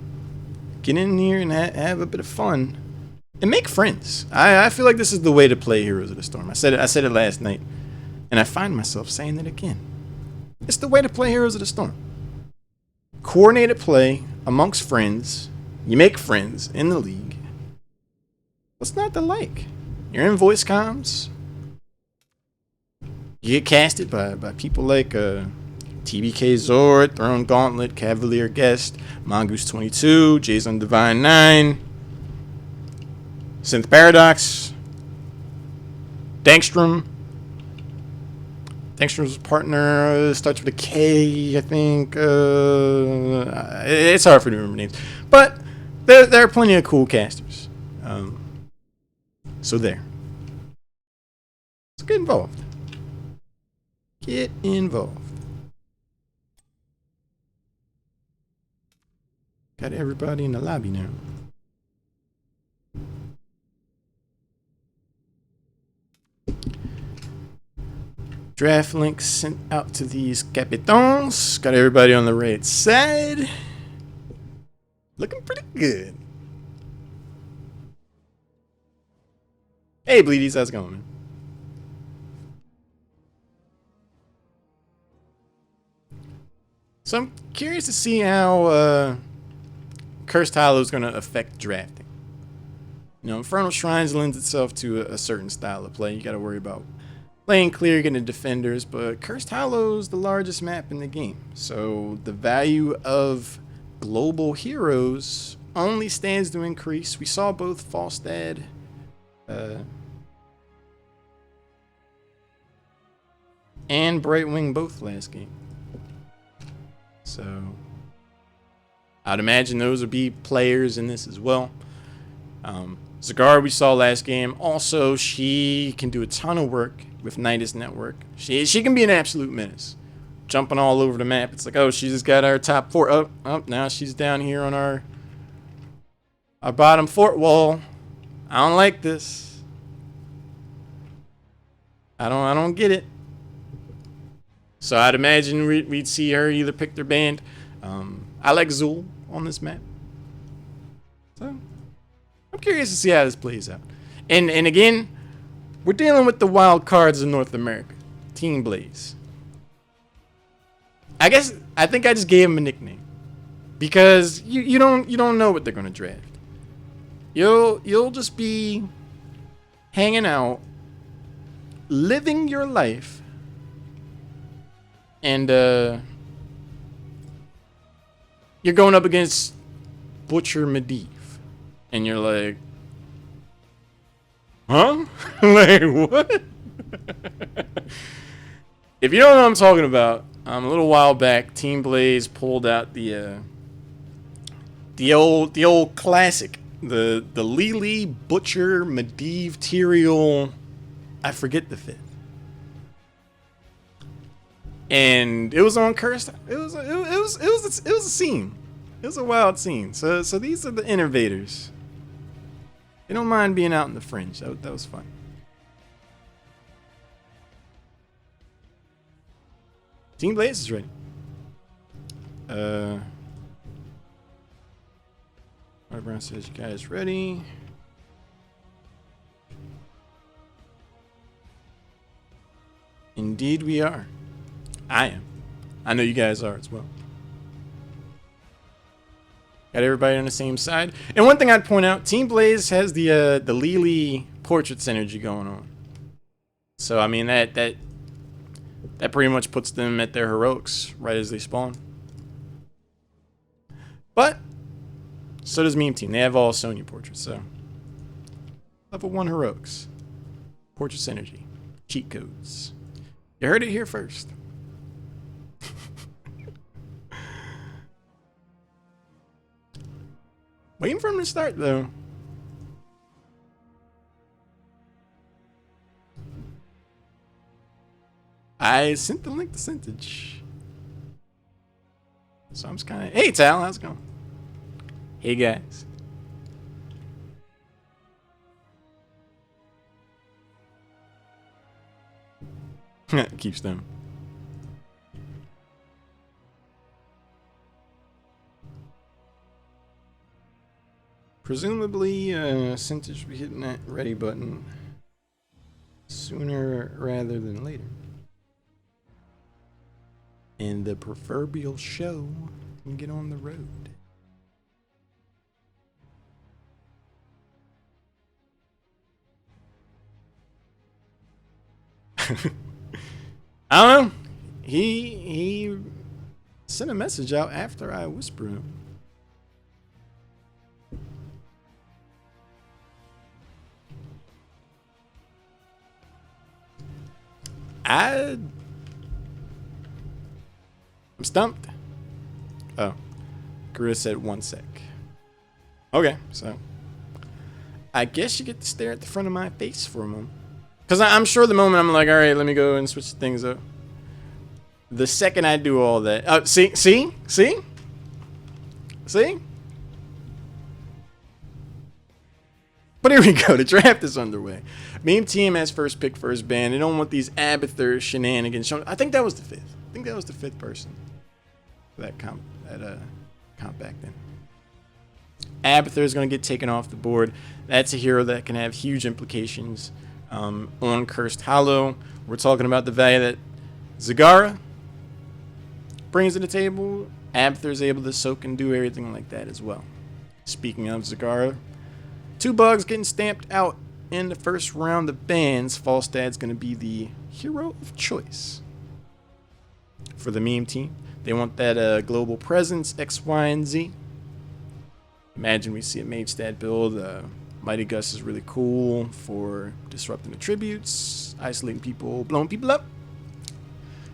get in here and have a bit of fun and make friends. I feel like this is the way to play Heroes of the Storm. I said it last night, and I find myself saying it again. It's the way to play Heroes of the Storm. Coordinated play amongst friends. You make friends in the league. What's not to like? You're in voice comms. You get casted by people like TBK Zord, Throne Gauntlet, Cavalier Guest, Mongoose 22, Jason Divine 9, Synth Paradox, Dankstrom. Dankstrom's partner starts with a K, I think. It's hard for me to remember names. But there are plenty of cool casters. So there. So get involved. Get involved. Got everybody in the lobby now. Draft link sent out to these capitans. Got everybody on the right side. Looking pretty good. Hey, Bleedies, how's it going, man? So I'm curious to see how Cursed Hollow is going to affect drafting. You know, Infernal Shrines lends itself to a certain style of play. You got to worry about playing clear, getting defenders, but Cursed Hollow is the largest map in the game. So the value of global heroes only stands to increase. We saw both Falstad and Brightwing both last game. So I'd imagine those would be players in this as well. Zagar we saw last game. Also, she can do a ton of work with Nidus Network. She can be an absolute menace. Jumping all over the map. It's like, oh, she just got our top 4 up. Oh, now she's down here on our bottom fort wall. I don't like this. I don't get it. So I'd imagine we'd see her either pick their band. I like Zul on this map. So I'm curious to see how this plays out. And again, we're dealing with the wild cards in North America. Team Blaze. I think I just gave him a nickname. Because you don't know what they're gonna draft. You'll just be hanging out, living your life, and you're going up against Butcher Medivh, and you're like, huh? Like, what? If you don't know what I'm talking about, a little while back, Team Blaze pulled out the old classic, the Lily Butcher Medivh Tyrael, I forget the fifth, and it was on Cursed. It was a scene. It was a wild scene. So these are the innovators. They don't mind being out in the fringe. That was fun. Team Blaze is ready. Brown says you guys ready. Indeed we are. I am. I know you guys are as well. Got everybody on the same side. And one thing I'd point out, Team Blaze has the Lily portrait synergy going on. So I mean that pretty much puts them at their heroics right as they spawn. But so does Meme Team. They have all Sonya portraits, so level 1 heroics. Portrait synergy. Cheat codes. You heard it here first. Waiting for him to start, though. I sent the link to Centage. So I'm just kind of... Hey, Tal, how's it going? Hey, guys. Keeps them. Presumably, Centage will be hitting that ready button sooner rather than later. And the proverbial show can get on the road. I don't know. He sent a message out after I whispered him. I'm stumped. Oh, Chris said 1 sec. Okay, so I guess you get to stare at the front of my face for a moment. Because I'm sure the moment I'm like, all right, let me go and switch things up. The second I do all that, see? But here we go. The draft is underway. Meme Team has first pick, first ban. They don't want these Abathur shenanigans shown. I think that was the fifth. I think that was the fifth person for that comp back then. Abathur is going to get taken off the board. That's a hero that can have huge implications on Cursed Hollow. We're talking about the value that Zagara brings to the table. Abathur is able to soak and do everything like that as well. Speaking of Zagara, 2 bugs getting stamped out in the first round of bans. Falstad's going to be the hero of choice for the Meme Team. They want that global presence, X, Y, and Z. Imagine we see a Magestad build. Mighty Gus is really cool for disrupting attributes, isolating people, blowing people up.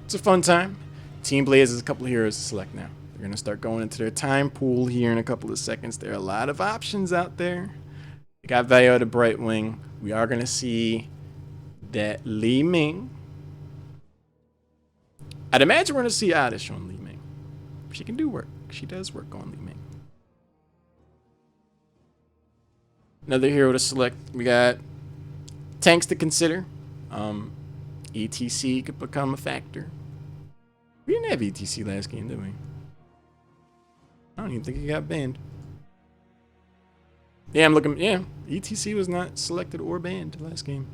It's a fun time. Team Blaze has a couple of heroes to select now. They're going to start going into their time pool here in a couple of seconds. There are a lot of options out there. We got Vaio to Brightwing. We are going to see that Li Ming. I'd imagine we're going to see Oddish on Li Ming. She can do work. She does work on Li Ming. Another hero to select. We got tanks to consider. ETC could become a factor. We didn't have ETC last game, did we? I don't even think he got banned. Yeah, I'm looking. Yeah, ETC was not selected or banned last game.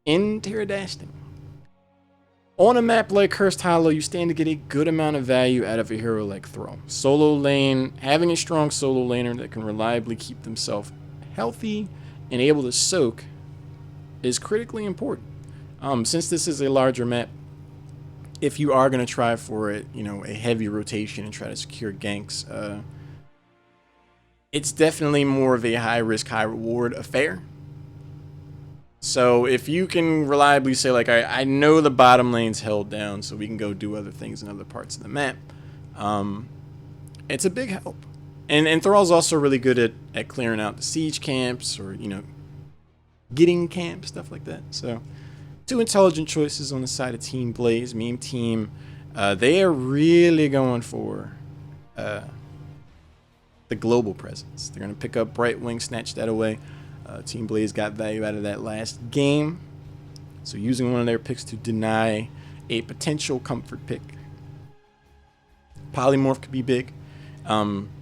In Pterodasting. On a map like Cursed Hollow, you stand to get a good amount of value out of a hero like Thrall. Solo lane, having a strong solo laner that can reliably keep themselves healthy and able to soak is critically important. Since this is a larger map, if you are going to try for it, a heavy rotation and try to secure ganks, it's definitely more of a high risk, high reward affair. So if you can reliably say, like, I know the bottom lane's held down, so we can go do other things in other parts of the map, it's a big help. And Thrall's also really good at clearing out the siege camps or, getting camps, stuff like that. So 2 intelligent choices on the side of Team Blaze. Meme Team, they are really going for the global presence. They're going to pick up Brightwing, snatch that away. Team Blaze got value out of that last game. So using one of their picks to deny a potential comfort pick. Polymorph could be big.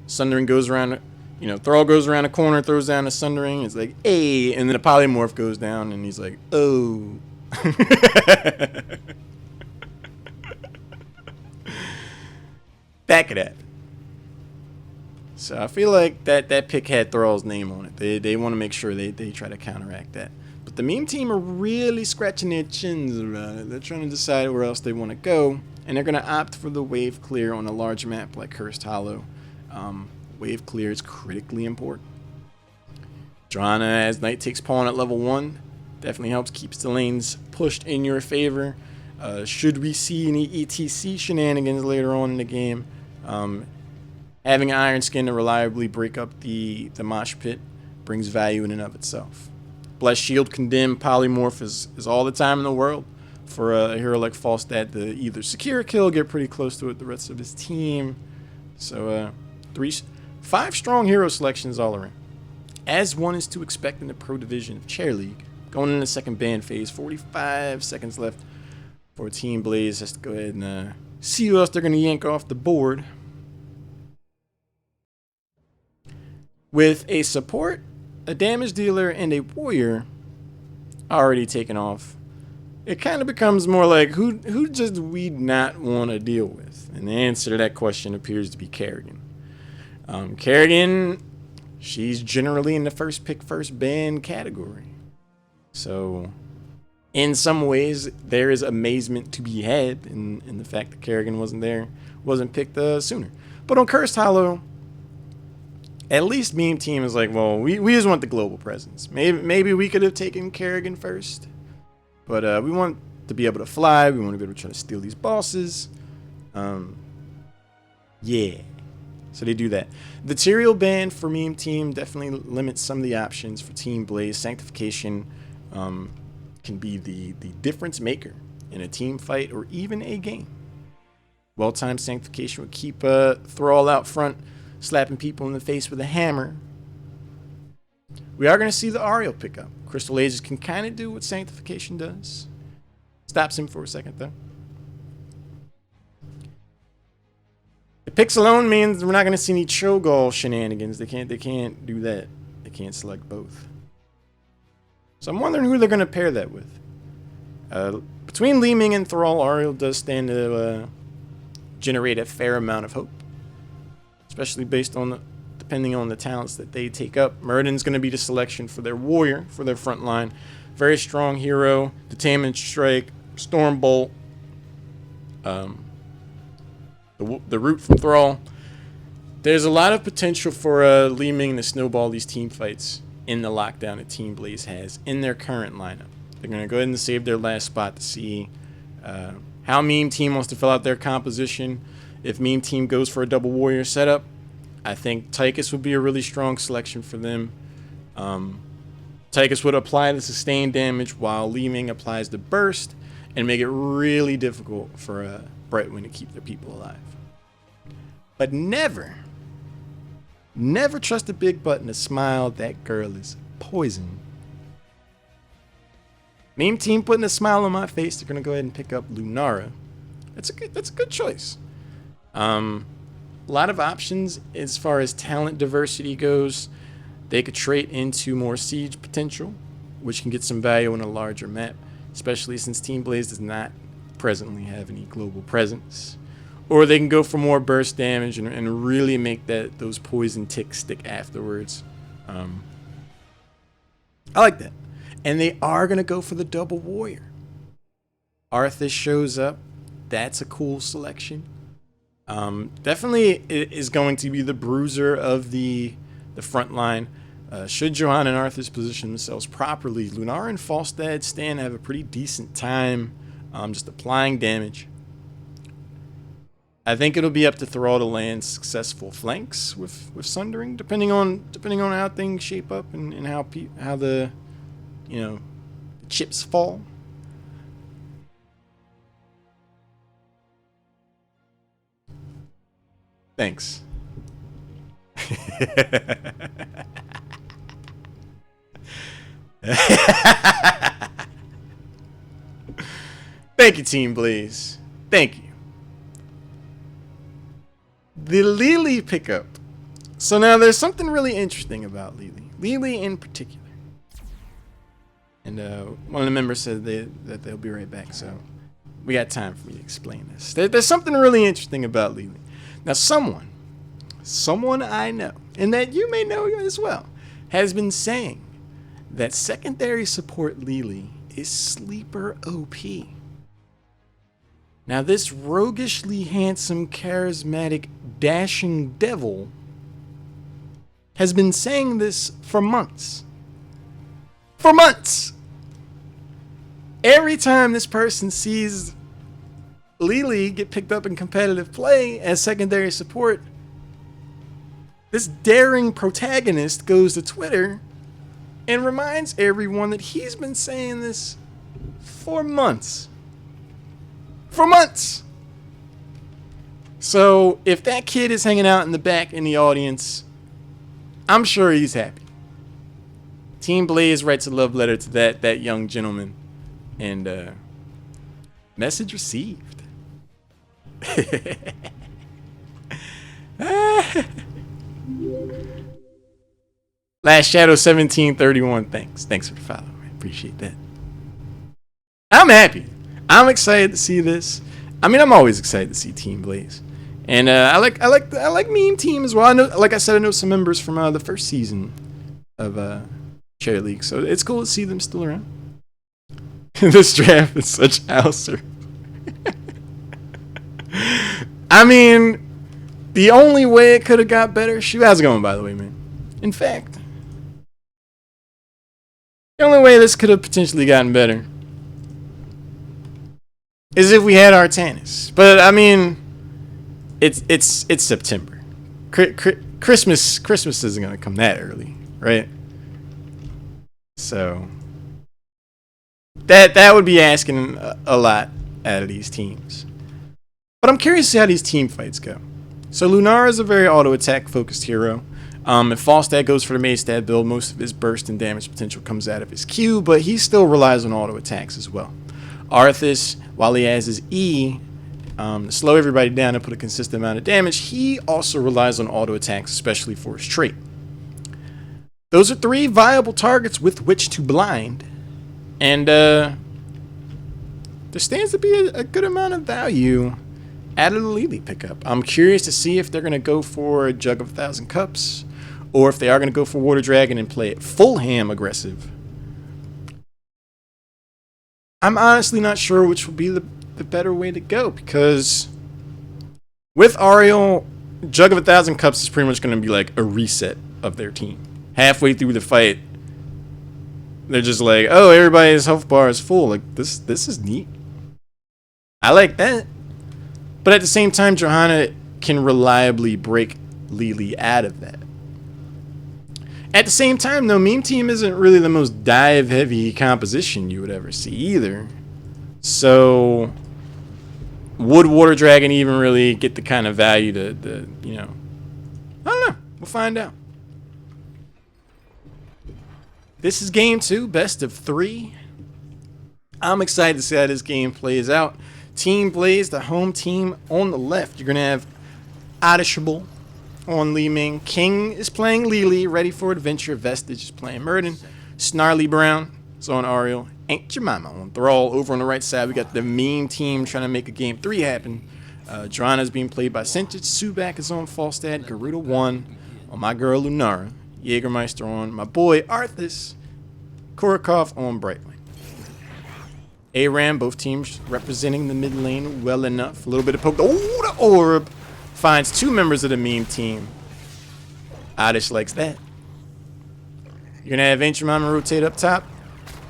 Sundering goes around, Thrall goes around a corner, throws down a Sundering. It's like, hey, and then a Polymorph goes down and he's like, oh. That could happen. So I feel like that pick had Thrall's name on it. They want to make sure they try to counteract that. But the Meme Team are really scratching their chins around it. They're trying to decide where else they want to go. And they're going to opt for the wave clear on a large map like Cursed Hollow. Wave clear is critically important. Drana as Knight takes pawn at level 1. Definitely helps, keeps the lanes pushed in your favor. Should we see any ETC shenanigans later on in the game, having Iron Skin to reliably break up the mosh pit brings value in and of itself. Blessed Shield Condemn Polymorph is all the time in the world for a hero like Falstad to either secure a kill, get pretty close to it the rest of his team. So 5 strong hero selections all around. As one is to expect in the Pro Division of Chair League. Going into the second ban phase, 45 seconds left for Team Blaze. Has to go ahead and see who else they're going to yank off the board. With a support, a damage dealer, and a warrior already taken off, it kind of becomes more like who just we'd not want to deal with? And the answer to that question appears to be Kerrigan. Kerrigan, she's generally in the first pick, first ban category. So in some ways, there is amazement to be had in the fact that Kerrigan wasn't picked sooner. But on Cursed Hollow, at least Meme Team is like, well, we just want the global presence. Maybe we could have taken Kerrigan first, but we want to be able to fly. We want to be able to try to steal these bosses. Yeah. So they do that. The Tyrael ban for Meme Team definitely limits some of the options for Team Blaze. Sanctification can be the difference maker in a team fight or even a game. Well-timed Sanctification would keep Thrall out front, slapping people in the face with a hammer. We are going to see the Ariel pick up. Crystal Aegis can kind of do what Sanctification does. Stops him for a second, though. The picks alone means we're not going to see any Cho'Gall shenanigans. They can't do that. They can't select both. So I'm wondering who they're going to pair that with. Between Li Ming and Thrall, Ariel does stand to generate a fair amount of hope, especially depending on the talents that they take up. Murden's going to be the selection for their warrior, for their front line. Very strong hero, Determined Strike, Stormbolt, the root from Thrall. There's a lot of potential for Li Ming to snowball these team fights in the lockdown that Team Blaze has in their current lineup. They're going to go ahead and save their last spot to see how Meme Team wants to fill out their composition. If Meme Team goes for a double warrior setup, I think Tychus would be a really strong selection for them. Tychus would apply the sustained damage while Li Ming applies the burst and make it really difficult for Brightwing to keep their people alive. But never trust a big button to smile. That girl is poison. Meme Team putting a smile on my face. They're gonna go ahead and pick up Lunara. That's a good choice. A lot of options as far as talent diversity goes. They could trade into more siege potential, which can get some value in a larger map, especially since Team Blaze does not presently have any global presence. Or they can go for more burst damage and really make those poison ticks stick afterwards. I like that. And they are going to go for the double warrior. Arthas shows up. That's a cool selection. Definitely is going to be the bruiser of the front line. Should Johanna and Arthas position themselves properly, Lunara and Falstad stand to have a pretty decent time just applying damage. I think it'll be up to Thrall to land successful flanks with Sundering, depending on how things shape up and how the the chips fall. Thanks. Thank you, Team Blaze. Thank you. The Lili pickup. So now there's something really interesting about Lili. Lili in particular. And one of the members said that they'll be right back, so we got time for me to explain this. There's something really interesting about Lili. Now someone I know, and that you may know as well, has been saying that secondary support Lili is sleeper OP. Now this roguishly handsome, charismatic, dashing devil has been saying this for months. For months! Every time this person sees Lili get picked up in competitive play as secondary support, this daring protagonist goes to Twitter and reminds everyone that he's been saying this for months. For months! So, if that kid is hanging out in the back in the audience, I'm sure he's happy. Team Blaze writes a love letter to that young gentleman. And, message received. Last Shadow 1731. Thanks for the follow. I appreciate that. I'm happy. I'm excited to see this. I mean, I'm always excited to see Team Blaze, and I like Meme Team as well. I know, like I said, I know some members from the first season of Cherry League, so it's cool to see them still around. This draft is such Alcer. I mean, the only way it could have got better. Shoot, how's it going, by the way, man? In fact, the only way this could have potentially gotten better is if we had Artanis. But I mean, it's September. Christmas isn't gonna come that early, right? So that would be asking a lot out of these teams. But I'm curious to see how these team fights go. So Lunara is a very auto attack focused hero. If Falstad goes for the Maestad build, most of his burst and damage potential comes out of his Q, but he still relies on auto attacks as well. Arthas, while he has his E to slow everybody down and put a consistent amount of damage, he also relies on auto attacks, especially for his trait. Those are three viable targets with which to blind, and there stands to be a good amount of value out of the Lili pickup. I'm curious to see if they're going to go for a Jug of 1,000 Cups, or if they are going to go for Water Dragon and play it full ham aggressive. I'm honestly not sure which will be the better way to go, because with Ariel, Jug of 1,000 Cups is pretty much going to be like a reset of their team. Halfway through the fight, they're just like, oh, everybody's health bar is full. Like, this is neat. I like that. But at the same time, Johanna can reliably break Lili out of that. At the same time, though, Meme Team isn't really the most dive-heavy composition you would ever see either. So, would Water Dragon even really get the kind of value to I don't know. We'll find out. This is game 2, best of 3. I'm excited to see how this game plays out. Team Blaze, the home team on the left. You're going to have Adishable on Li Ming. King is playing Lily, ready for adventure. Vestige is playing Murden. Snarly Brown is on Ariel. Aunt Jemima on Thrall. Over on the right side, we got the meme team trying to make a game 3 happen. Drana is being played by Sentich. Subak is on Falstad. Garuda 1 on my girl Lunara. Jägermeister on my boy Arthas. Korokov on Brightwing. ARAM, both teams representing the mid lane well enough. A little bit of poke. Oh, the orb finds 2 members of the meme team. Oddish likes that. You're going to have Ancient Mama rotate up top.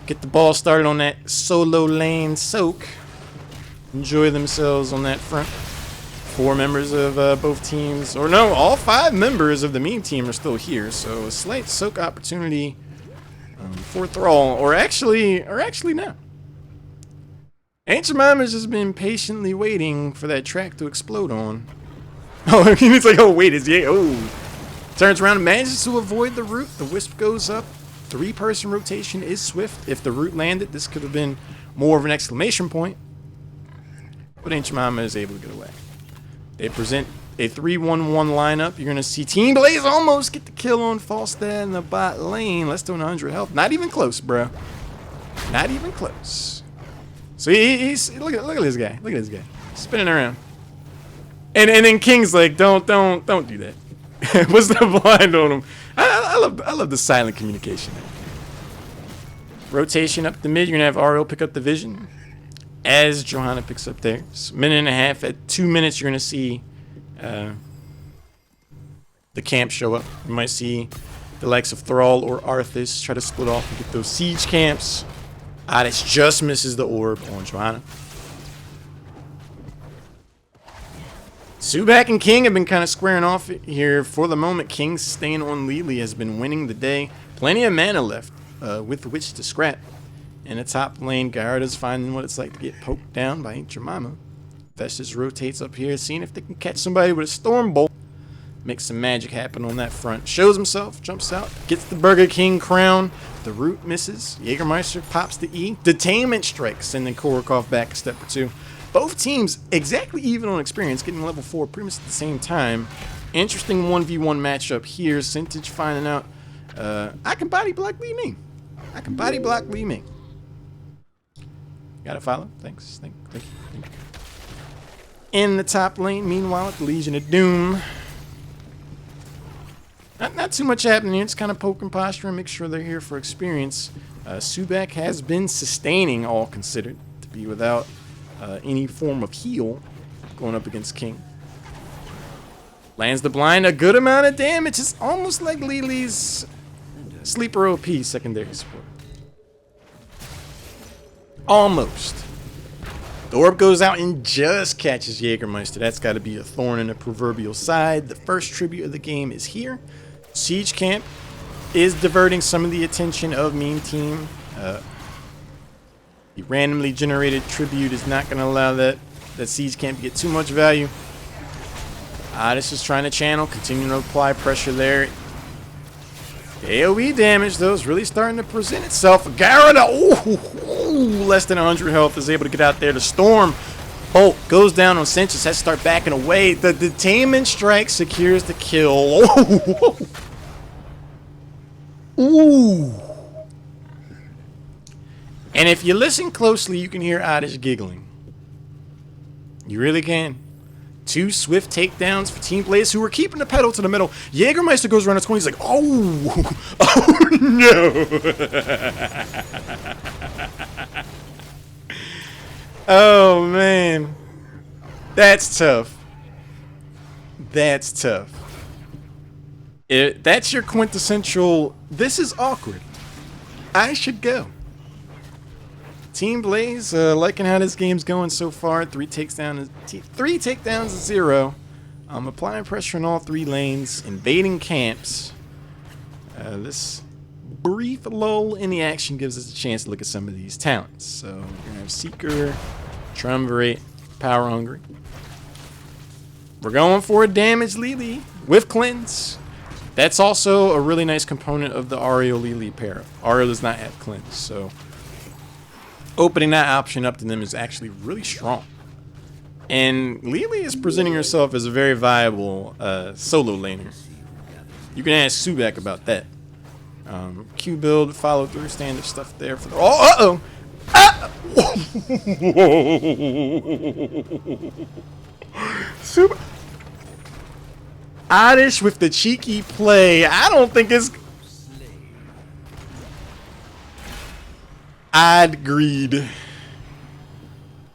Get the ball started on that solo lane soak. Enjoy themselves on that front. 4 members of both teams, or no, all 5 members of the meme team are still here. So a slight soak opportunity for Thrall, or actually no. Ancient Mama's just been patiently waiting for that track to explode on. Oh, it's like, oh wait, turns around and manages to avoid the root. The wisp goes up. 3-person rotation is swift. If the root landed, this could have been more of an exclamation point. But Ancient Mama is able to get away. They present a 3-1-1 lineup. You're going to see Team Blaze almost get the kill on Falstad in the bot lane. Less than 100 health. Not even close, bro. Not even close. So he's look at this guy. Look at this guy. Spinning around. And then King's like, don't do that. What's the blind on him? I love the silent communication. Rotation up the mid. You're going to have Ariel pick up the vision. As Johanna picks up theirs. Minute and a half. At 2 minutes, you're going to see the camp show up. You might see the likes of Thrall or Arthas try to split off and get those siege camps. Oddish just misses the orb on Johanna. Subak and King have been kind of squaring off here for the moment. King staying on Lily has been winning the day. Plenty of mana left with which to scrap. In the top lane, Gyarados finding what it's like to get poked down by Aunt Jemima. Vestige rotates up here, seeing if they can catch somebody with a Storm Bolt. Makes some magic happen on that front. Shows himself, jumps out, gets the Burger King crown. The root misses. Jägermeister pops the E. Detainment strikes, sending Korokov back a step or 2. Both teams exactly even on experience, getting level 4 pretty much at the same time. Interesting 1v1 matchup here. Sentich finding out I can body block Li Ming. I can body block Li Ming. Got to follow. Thanks. Thank you. In the top lane, meanwhile, at the Legion of Doom. Not too much happening here. It's kind of poking posture and make sure they're here for experience. Subak has been sustaining, all considered, to be without any form of heal going up against King. Lands the blind, a good amount of damage. It's almost like Lily's sleeper OP secondary support. Almost. The orb goes out and just catches Jägermeister. That's got to be a thorn in the proverbial side. The first tribute of the game is here. Siege Camp is diverting some of the attention of Meme Team. The randomly generated tribute is not going to allow that Siege Camp to get too much value. This is trying to channel, continuing to apply pressure there. The AoE damage, though, is really starting to present itself. Gyarados, less than 100 health, is able to get out there. The Storm Bolt goes down on Sentich. Has to start backing away. The Detainment Strike secures the kill. Ooh. And if you listen closely, you can hear Oddish giggling. You really can. 2 swift takedowns for Team Blaze, who are keeping the pedal to the middle. Jägermeister goes around his corner. He's like, oh no. Oh, man. That's tough. That's tough. That's your quintessential, this is awkward. I should go. Team Blaze, liking how this game's going so far. 3 takedowns to 0. Applying pressure on all 3 lanes. Invading camps. This brief lull in the action gives us a chance to look at some of these talents. So we're going to have Seeker, Triumvirate, Power Hungry. We're going for a damage Lily with Cleanse. That's also a really nice component of the Ariel Lily pair. Ariel does not have Cleanse, so opening that option up to them is actually really strong. And Lily is presenting herself as a very viable solo laner. You can ask Subak about that. Q build, follow through, standard stuff there for the. Oh, Subak. Oddish with the cheeky play. I don't think it's. Odd greed.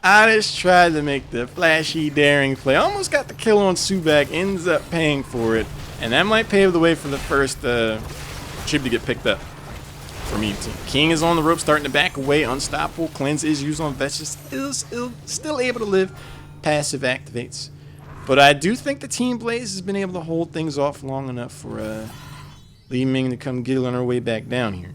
Oddish tried to make the flashy, daring play. Almost got the kill on Subak. Ends up paying for it. And that might pave the way for the first chip to get picked up for me too. King is on the rope, starting to back away. Unstoppable. Cleanse is used on Vetch. Still able to live. Passive activates. But I do think the Team Blaze has been able to hold things off long enough for Li Ming to come giggle on her way back down here.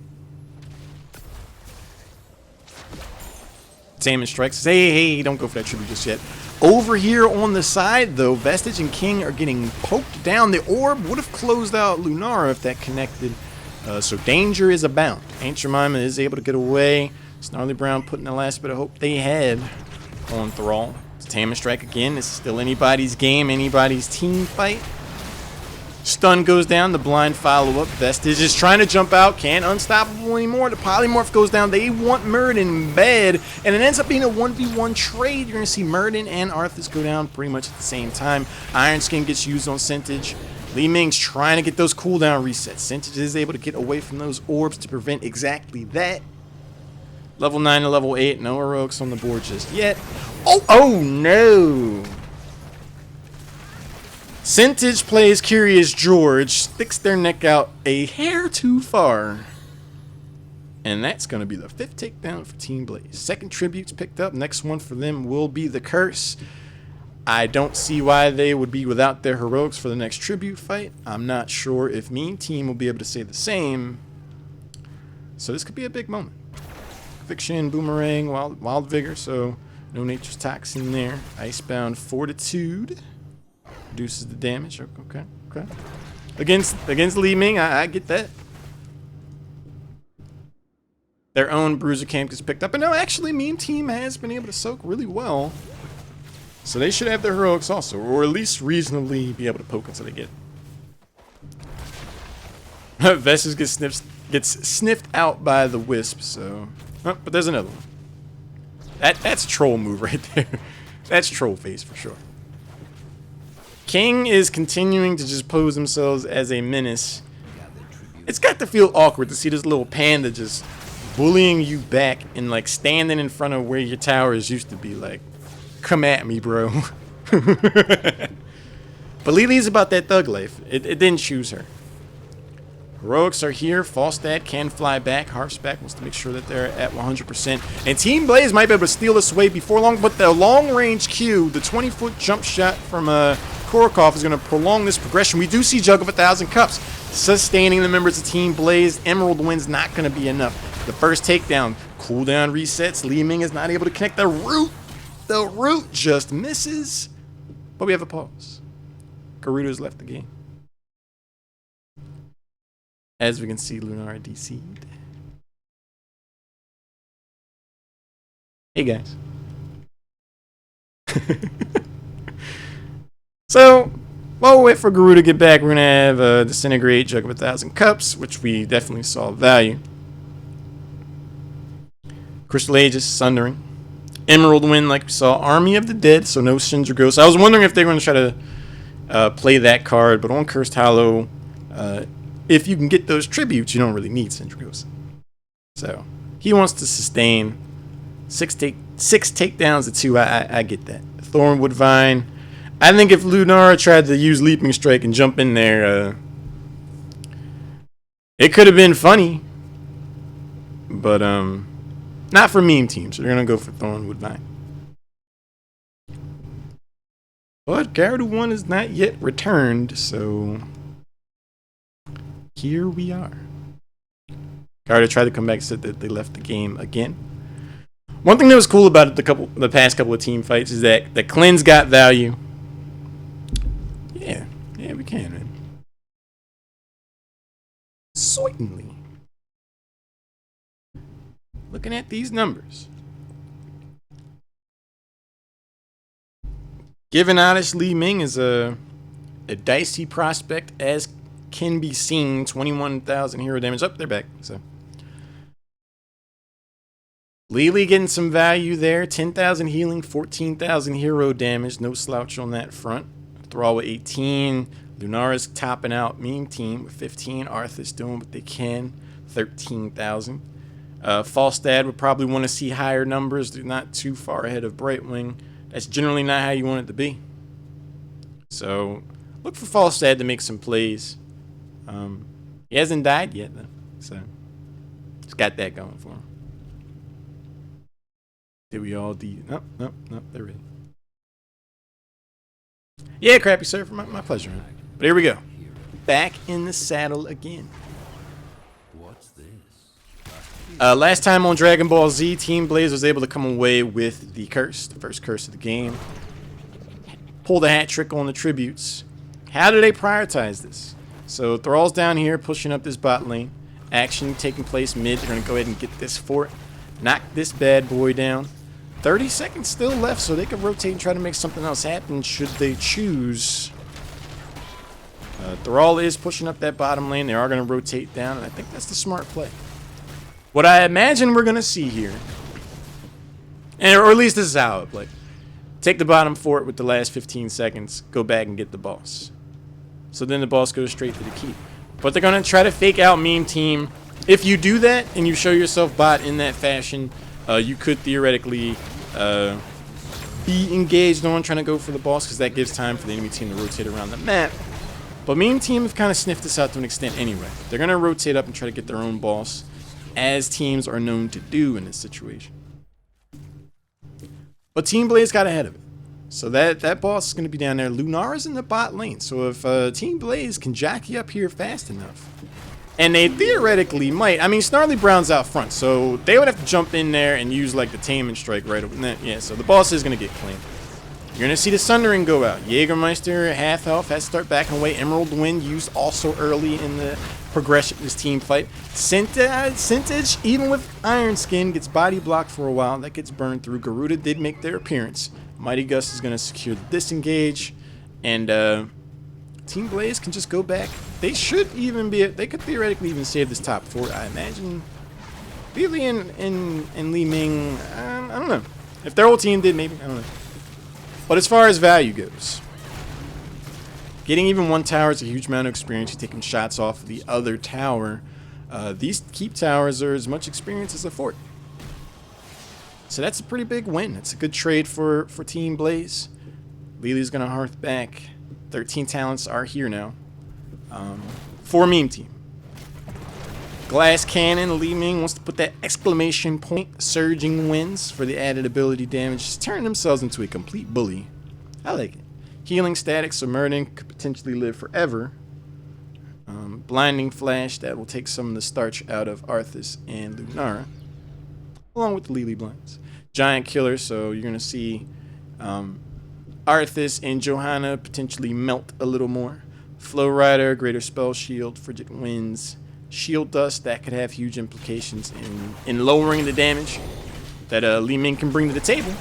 Salmon strikes. Hey, don't go for that tribute just yet. Over here on the side, though, Vestige and King are getting poked down. The orb would have closed out Lunara if that connected. So danger is abound. Aunt Jemima is able to get away. Snarly Brown putting the last bit of hope they had on Thrall. Salmon strike again. This is still anybody's game, anybody's team fight. Stun goes down, the blind follow-up. Vestige is trying to jump out, can't unstoppable anymore. The polymorph goes down. They want Muradin bad, and it ends up being a 1v1 trade. You're going to see Muradin and Arthas go down pretty much at the same time. Iron Skin gets used on Sintage. Li Ming's trying to get those cooldown resets. Sintage is able to get away from those orbs to prevent exactly that. Level 9 to level 8, no heroics on the board just yet. Oh no! Sintage plays Curious George, sticks their neck out a hair too far. And that's going to be the 5th takedown for Team Blaze. Second tribute's picked up. Next one for them will be the Curse. I don't see why they would be without their heroics for the next tribute fight. I'm not sure if Mean Team will be able to say the same. So this could be a big moment. Fiction, Boomerang, Wild Vigor, so no Nature's Toxin there. Icebound Fortitude. Reduces the damage. Okay. Against Li Ming, I get that. Their own Bruiser Camp gets picked up. And no, actually, Mean Team has been able to soak really well. So they should have their heroics also, or at least reasonably be able to poke until they get it. Vestige gets sniffed out by the Wisp, so. Oh, but there's another one. That's a troll move right there. That's troll face for sure. King is continuing to just pose themselves as a menace. It's got to feel awkward to see this little panda just bullying you back and like standing in front of where your towers used to be. Like, come at me, bro. But Lily's about that thug life. It didn't choose her. Heroics are here. Falstad can fly back. Harpsback wants to make sure that they're at 100%. And Team Blaze might be able to steal this away before long, but the long-range Q, the 20-foot jump shot from Korokov is going to prolong this progression. We do see Jug of 1,000 Cups sustaining the members of Team Blaze. Emerald Wind's not going to be enough. The first takedown, cooldown resets. Li Ming is not able to connect the root. The root just misses. But we have a pause. Garuda's left the game. As we can see, Lunara DC'd. Hey guys. So, while we wait for Garuda to get back, we're going to have Disintegrate, Jug of 1,000 Cups, which we definitely saw value. Crystal Aegis, Sundering. Emerald Wind, like we saw. Army of the Dead, so no Sindra Ghost. I was wondering if they were going to try to play that card, but on Cursed Hollow, if you can get those tributes, you don't really need Sindra Ghost. So, he wants to sustain 6 takedowns to 2. I get that. Thornwood Vine. I think if Lunara tried to use Leaping Strike and jump in there, it could have been funny. But, not for Meme Team, so they're going to go for Thornwood Vine. But Garuda 1 is not yet returned, so here we are. Garuda tried to come back and said that they left the game again. One thing that was cool about it the past couple of team fights is that the cleanse got value. Yeah, we can, man. Certainly. Looking at these numbers. Given honest, Li Ming is a dicey prospect as can be seen. 21,000 hero damage. Up, they're back. So Li getting some value there. 10,000 healing, 14,000 hero damage. No slouch on that front. Thrall with 18. Lunara's topping out Meme Team with 15. Arthas doing what they can. 13,000. Falstad would probably want to see higher numbers. They're not too far ahead of Brightwing. That's generally not how you want it to be. So look for Falstad to make some plays. He hasn't died yet, though. So he's got that going for him. Did we all Nope, they're ready. Yeah, Crappy Surfer, my pleasure. Man. But here we go. Back in the saddle again. Last time on Dragon Ball Z, Team Blaze was able to come away with the curse, the first curse of the game. Pull the hat trick on the tributes. How do they prioritize this? So Thrall's down here pushing up this bot lane. Action taking place mid. They're going to go ahead and get this fort. Knock this bad boy down. 30 seconds still left, so they can rotate and try to make something else happen should they choose. Thrall is pushing up that bottom lane. They are going to rotate down, and I think that's the smart play. What I imagine we're going to see here, or at least this is how it played. Take the bottom fort with the last 15 seconds, go back and get the boss. So then the boss goes straight to the keep. But they're going to try to fake out Meme Team. If you do that and you show yourself bot in that fashion, you could theoretically be engaged on trying to go for the boss because that gives time for the enemy team to rotate around the map. But Meme Team have kind of sniffed this out to an extent anyway. They're going to rotate up and try to get their own boss, as teams are known to do in this situation. But Team Blaze got ahead of it. So that boss is going to be down there. Lunara's in the bot lane. So if Team Blaze can jack you up here fast enough, and they theoretically might. I mean, Snarly Brown's out front, so they would have to jump in there and use like the Tainment Strike right over. Yeah, so the boss is going to get claimed. You're going to see the Sundering go out. Jägermeister, half health, has to start backing away. Emerald Wind used also early in the progression of this team fight. Sintage, even with Iron Skin, gets body blocked for a while. That gets burned through. Garuda did make their appearance. Mighty Gus is going to secure the disengage. And Team Blaze can just go back. They should even be, they could theoretically even save this top fort, I imagine. Li and Li Ming, I don't know. If their whole team did, maybe, I don't know. But as far as value goes, getting even one tower is a huge amount of experience. You're taking shots off the other tower. These keep towers are as much experience as a fort. So that's a pretty big win. It's a good trade for Team Blaze. Lily's going to hearth back. 13 talents are here now. For Meme Team. Glass Cannon, Li Ming wants to put that exclamation point. Surging Winds for the added ability damage. Just turn themselves into a complete bully. I like it. Healing Static, so Murden could potentially live forever. Blinding Flash, that will take some of the starch out of Arthas and Lunara. Along with the Lily Blinds. Giant Killer, so you're going to see Arthas and Johanna potentially melt a little more. Flow Rider, Greater Spell Shield, Frigid Winds. Shield Dust, that could have huge implications in lowering the damage that Li Ming can bring to the table.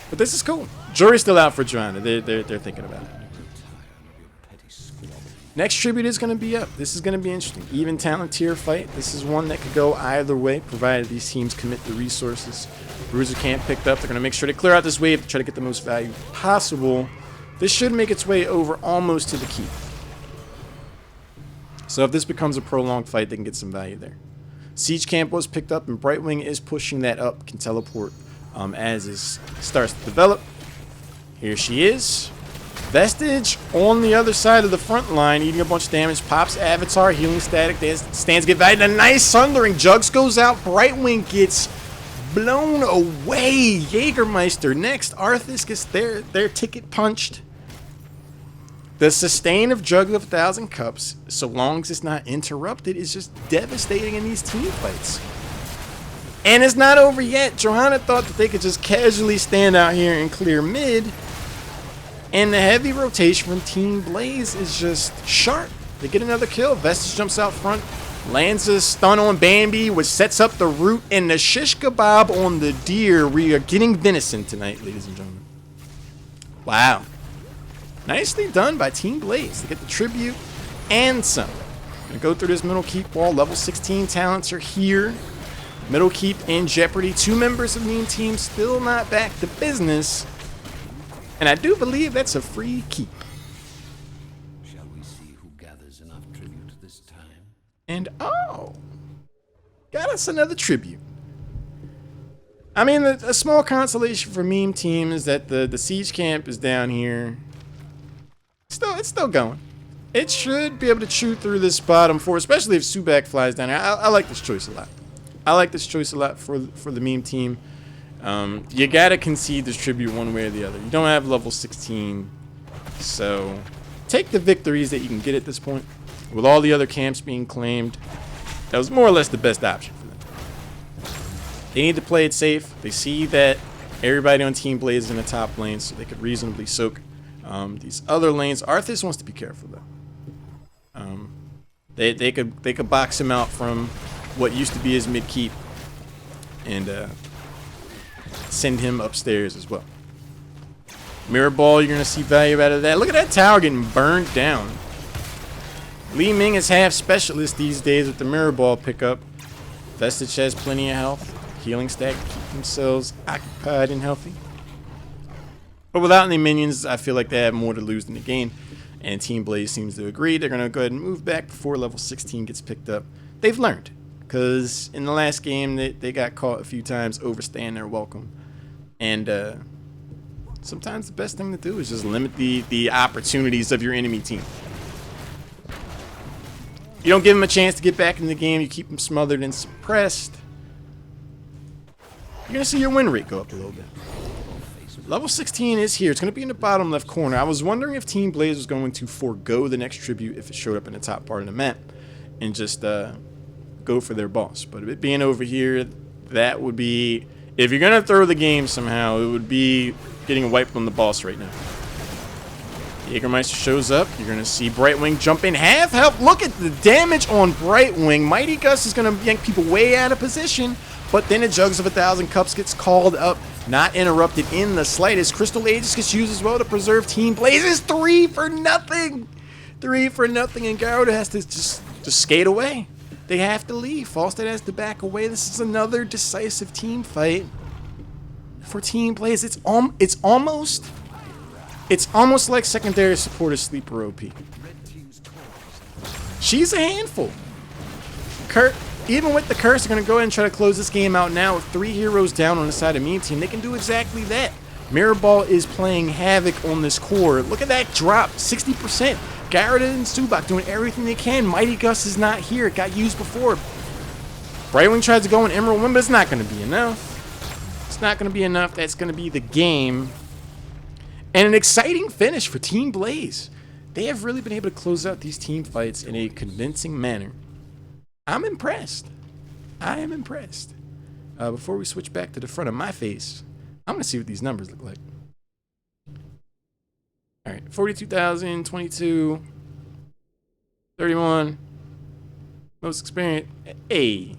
But this is cool. Jury's still out for Johanna. They're thinking about it. Next tribute is going to be up. This is going to be interesting. Even talent tier fight. This is one that could go either way, provided these teams commit the resources. Bruiser Camp picked up. They're going to make sure to clear out this wave to try to get the most value possible. This should make its way over almost to the keep. So if this becomes a prolonged fight, they can get some value there. Siege Camp was picked up, and Brightwing is pushing that up. Can teleport as it starts to develop. Here she is. Vestige on the other side of the front line, eating a bunch of damage. Pops Avatar, Healing Static. Stands get value. A nice Sundering. Jugs goes out. Brightwing gets blown away. Jägermeister next. Arthas gets their ticket punched. The sustain of Jug of 1,000 Cups, so long as it's not interrupted, is just devastating in these team fights. And it's not over yet. Johanna thought that they could just casually stand out here and clear mid. And the heavy rotation from Team Blaze is just sharp. They get another kill. Vestige jumps out front. Lands a stun on Bambi, which sets up the root and the shish kebab on the deer. We are getting venison tonight, ladies and gentlemen. Wow. Nicely done by Team Blaze to get the tribute and some. Gonna go through this middle keep wall. Level 16 talents are here. Middle keep in jeopardy. 2 members of Meme Team still not back to business. And I do believe that's a free keep. Shall we see who gathers enough tribute this time? And oh, got us another tribute. I mean, a small consolation for Meme Team is that the siege camp is down here. It's still going. It should be able to chew through this bottom 4, especially if Subak flies down here. I like this choice a lot. I like this choice a lot for the Meme Team. You gotta concede this tribute one way or the other. You don't have level 16, so take the victories that you can get at this point. With all the other camps being claimed, that was more or less the best option for them. They need to play it safe. They see that everybody on Team Blaze is in the top lane, so they could reasonably soak these other lanes. Arthas wants to be careful though. They could box him out from what used to be his mid keep and send him upstairs as well. Mirror Ball, you're gonna see value out of that. Look at that tower getting burned down. Li Ming is half specialist these days with the Mirror Ball pickup. Vestige has plenty of health. Healing stack to keep themselves occupied and healthy. But without any minions, I feel like they have more to lose than to gain. And Team Blaze seems to agree. They're going to go ahead and move back before level 16 gets picked up. They've learned. Because in the last game, they got caught a few times overstaying their welcome. And sometimes the best thing to do is just limit the opportunities of your enemy team. You don't give them a chance to get back in the game. You keep them smothered and suppressed. You're going to see your win rate go up a little bit. Level 16 is here. It's going to be in the bottom left corner. I was wondering if Team Blaze was going to forego the next tribute if it showed up in the top part of the map and just go for their boss. But it being over here, that would be... If you're going to throw the game somehow, it would be getting wiped on the boss right now. Jägermeister shows up. You're going to see Brightwing jump in. Half health. Look at the damage on Brightwing. Mighty Gus is going to yank people way out of position. But then the Jugs of 1,000 Cups gets called up. Not interrupted in the slightest. Crystal Aegis gets used as well to preserve Team Blaze's 3 for nothing. 3 for nothing. And Garuda has to just skate away. They have to leave. Falstad has to back away. This is another decisive team fight for Team Blaze. It's almost like secondary supporter Sleeper OP. She's a handful. Kurt, even with the curse, they're going to go ahead and try to close this game out now with 3 heroes down on the side of Meme Team. They can do exactly that. Mirror Ball is playing havoc on this core. Look at that drop, 60%. Garuda and Subak doing everything they can. Mighty Gus is not here. It got used before. Brightwing tries to go in Emerald Wind, but it's not going to be enough. It's not going to be enough. That's going to be the game. And an exciting finish for Team Blaze. They have really been able to close out these team fights in a convincing manner. I'm impressed. I am impressed. Before we switch back to the front of my face, I'm going to see what these numbers look like. All right, 42,000, 22, 31, most experienced. Hey.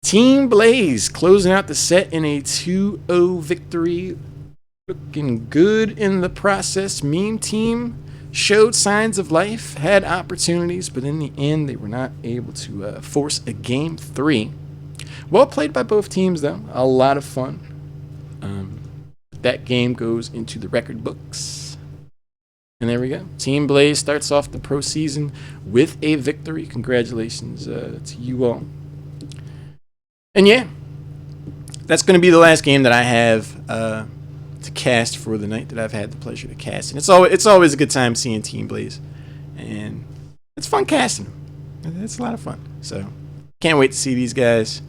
Team Blaze closing out the set in a 2-0 victory. Looking good in the process. Meme Team showed signs of life, had opportunities, but in the end, they were not able to force a game 3. Well played by both teams, though. A lot of fun. That game goes into the record books. And there we go. Team Blaze starts off the pro season with a victory. Congratulations to you all. And yeah, that's going to be the last game that I have to cast for the night that I've had the pleasure to cast. And it's always a good time seeing Team Blaze. And it's fun casting them. It's a lot of fun. So, can't wait to see these guys.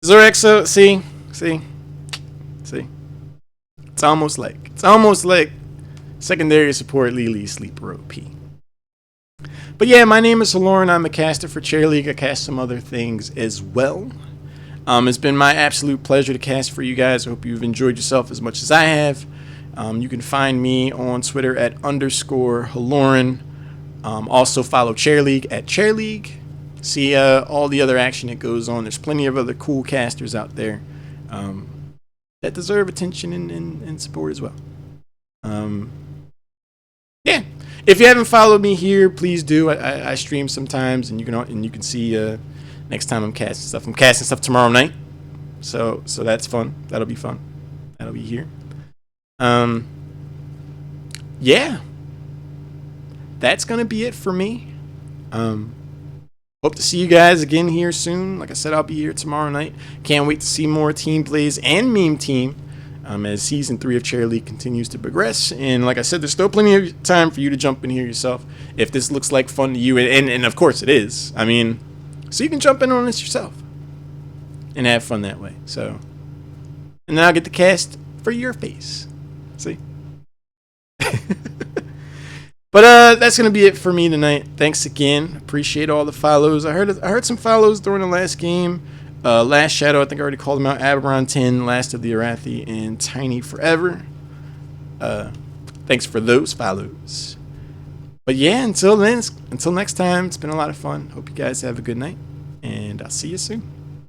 Zorexo, see? It's almost like secondary support Lily Sleeper OP. But yeah, my name is Lauren. I'm a caster for Cherry League. I cast some other things as well. It's been my absolute pleasure to cast for you guys. I hope you've enjoyed yourself as much as I have. You can find me on Twitter at _Haloran. Also follow Chair League at Chair League. See all the other action that goes on. There's plenty of other cool casters out there that deserve attention and support as well. Yeah. If you haven't followed me here, please do. I stream sometimes, and you can see next time I'm casting stuff. I'm casting stuff tomorrow night, so that's fun. That'll be fun. That'll be here. Yeah. That's gonna be it for me. Hope to see you guys again here soon. Like I said, I'll be here tomorrow night. Can't wait to see more Team Blaze and Meme Team as Season 3 of Chair League continues to progress. And like I said, there's still plenty of time for you to jump in here yourself if this looks like fun to you. And of course it is. I mean, so you can jump in on this yourself and have fun that way. So, and then I'll get the cast for your face. See? But that's gonna be it for me tonight. Thanks again. Appreciate all the follows. I heard some follows during the last game. Last Shadow, I think I already called him out. Aberon 10, Last of the Arathi, and Tiny Forever. Thanks for those follows. But yeah, until next time, it's been a lot of fun. Hope you guys have a good night, and I'll see you soon.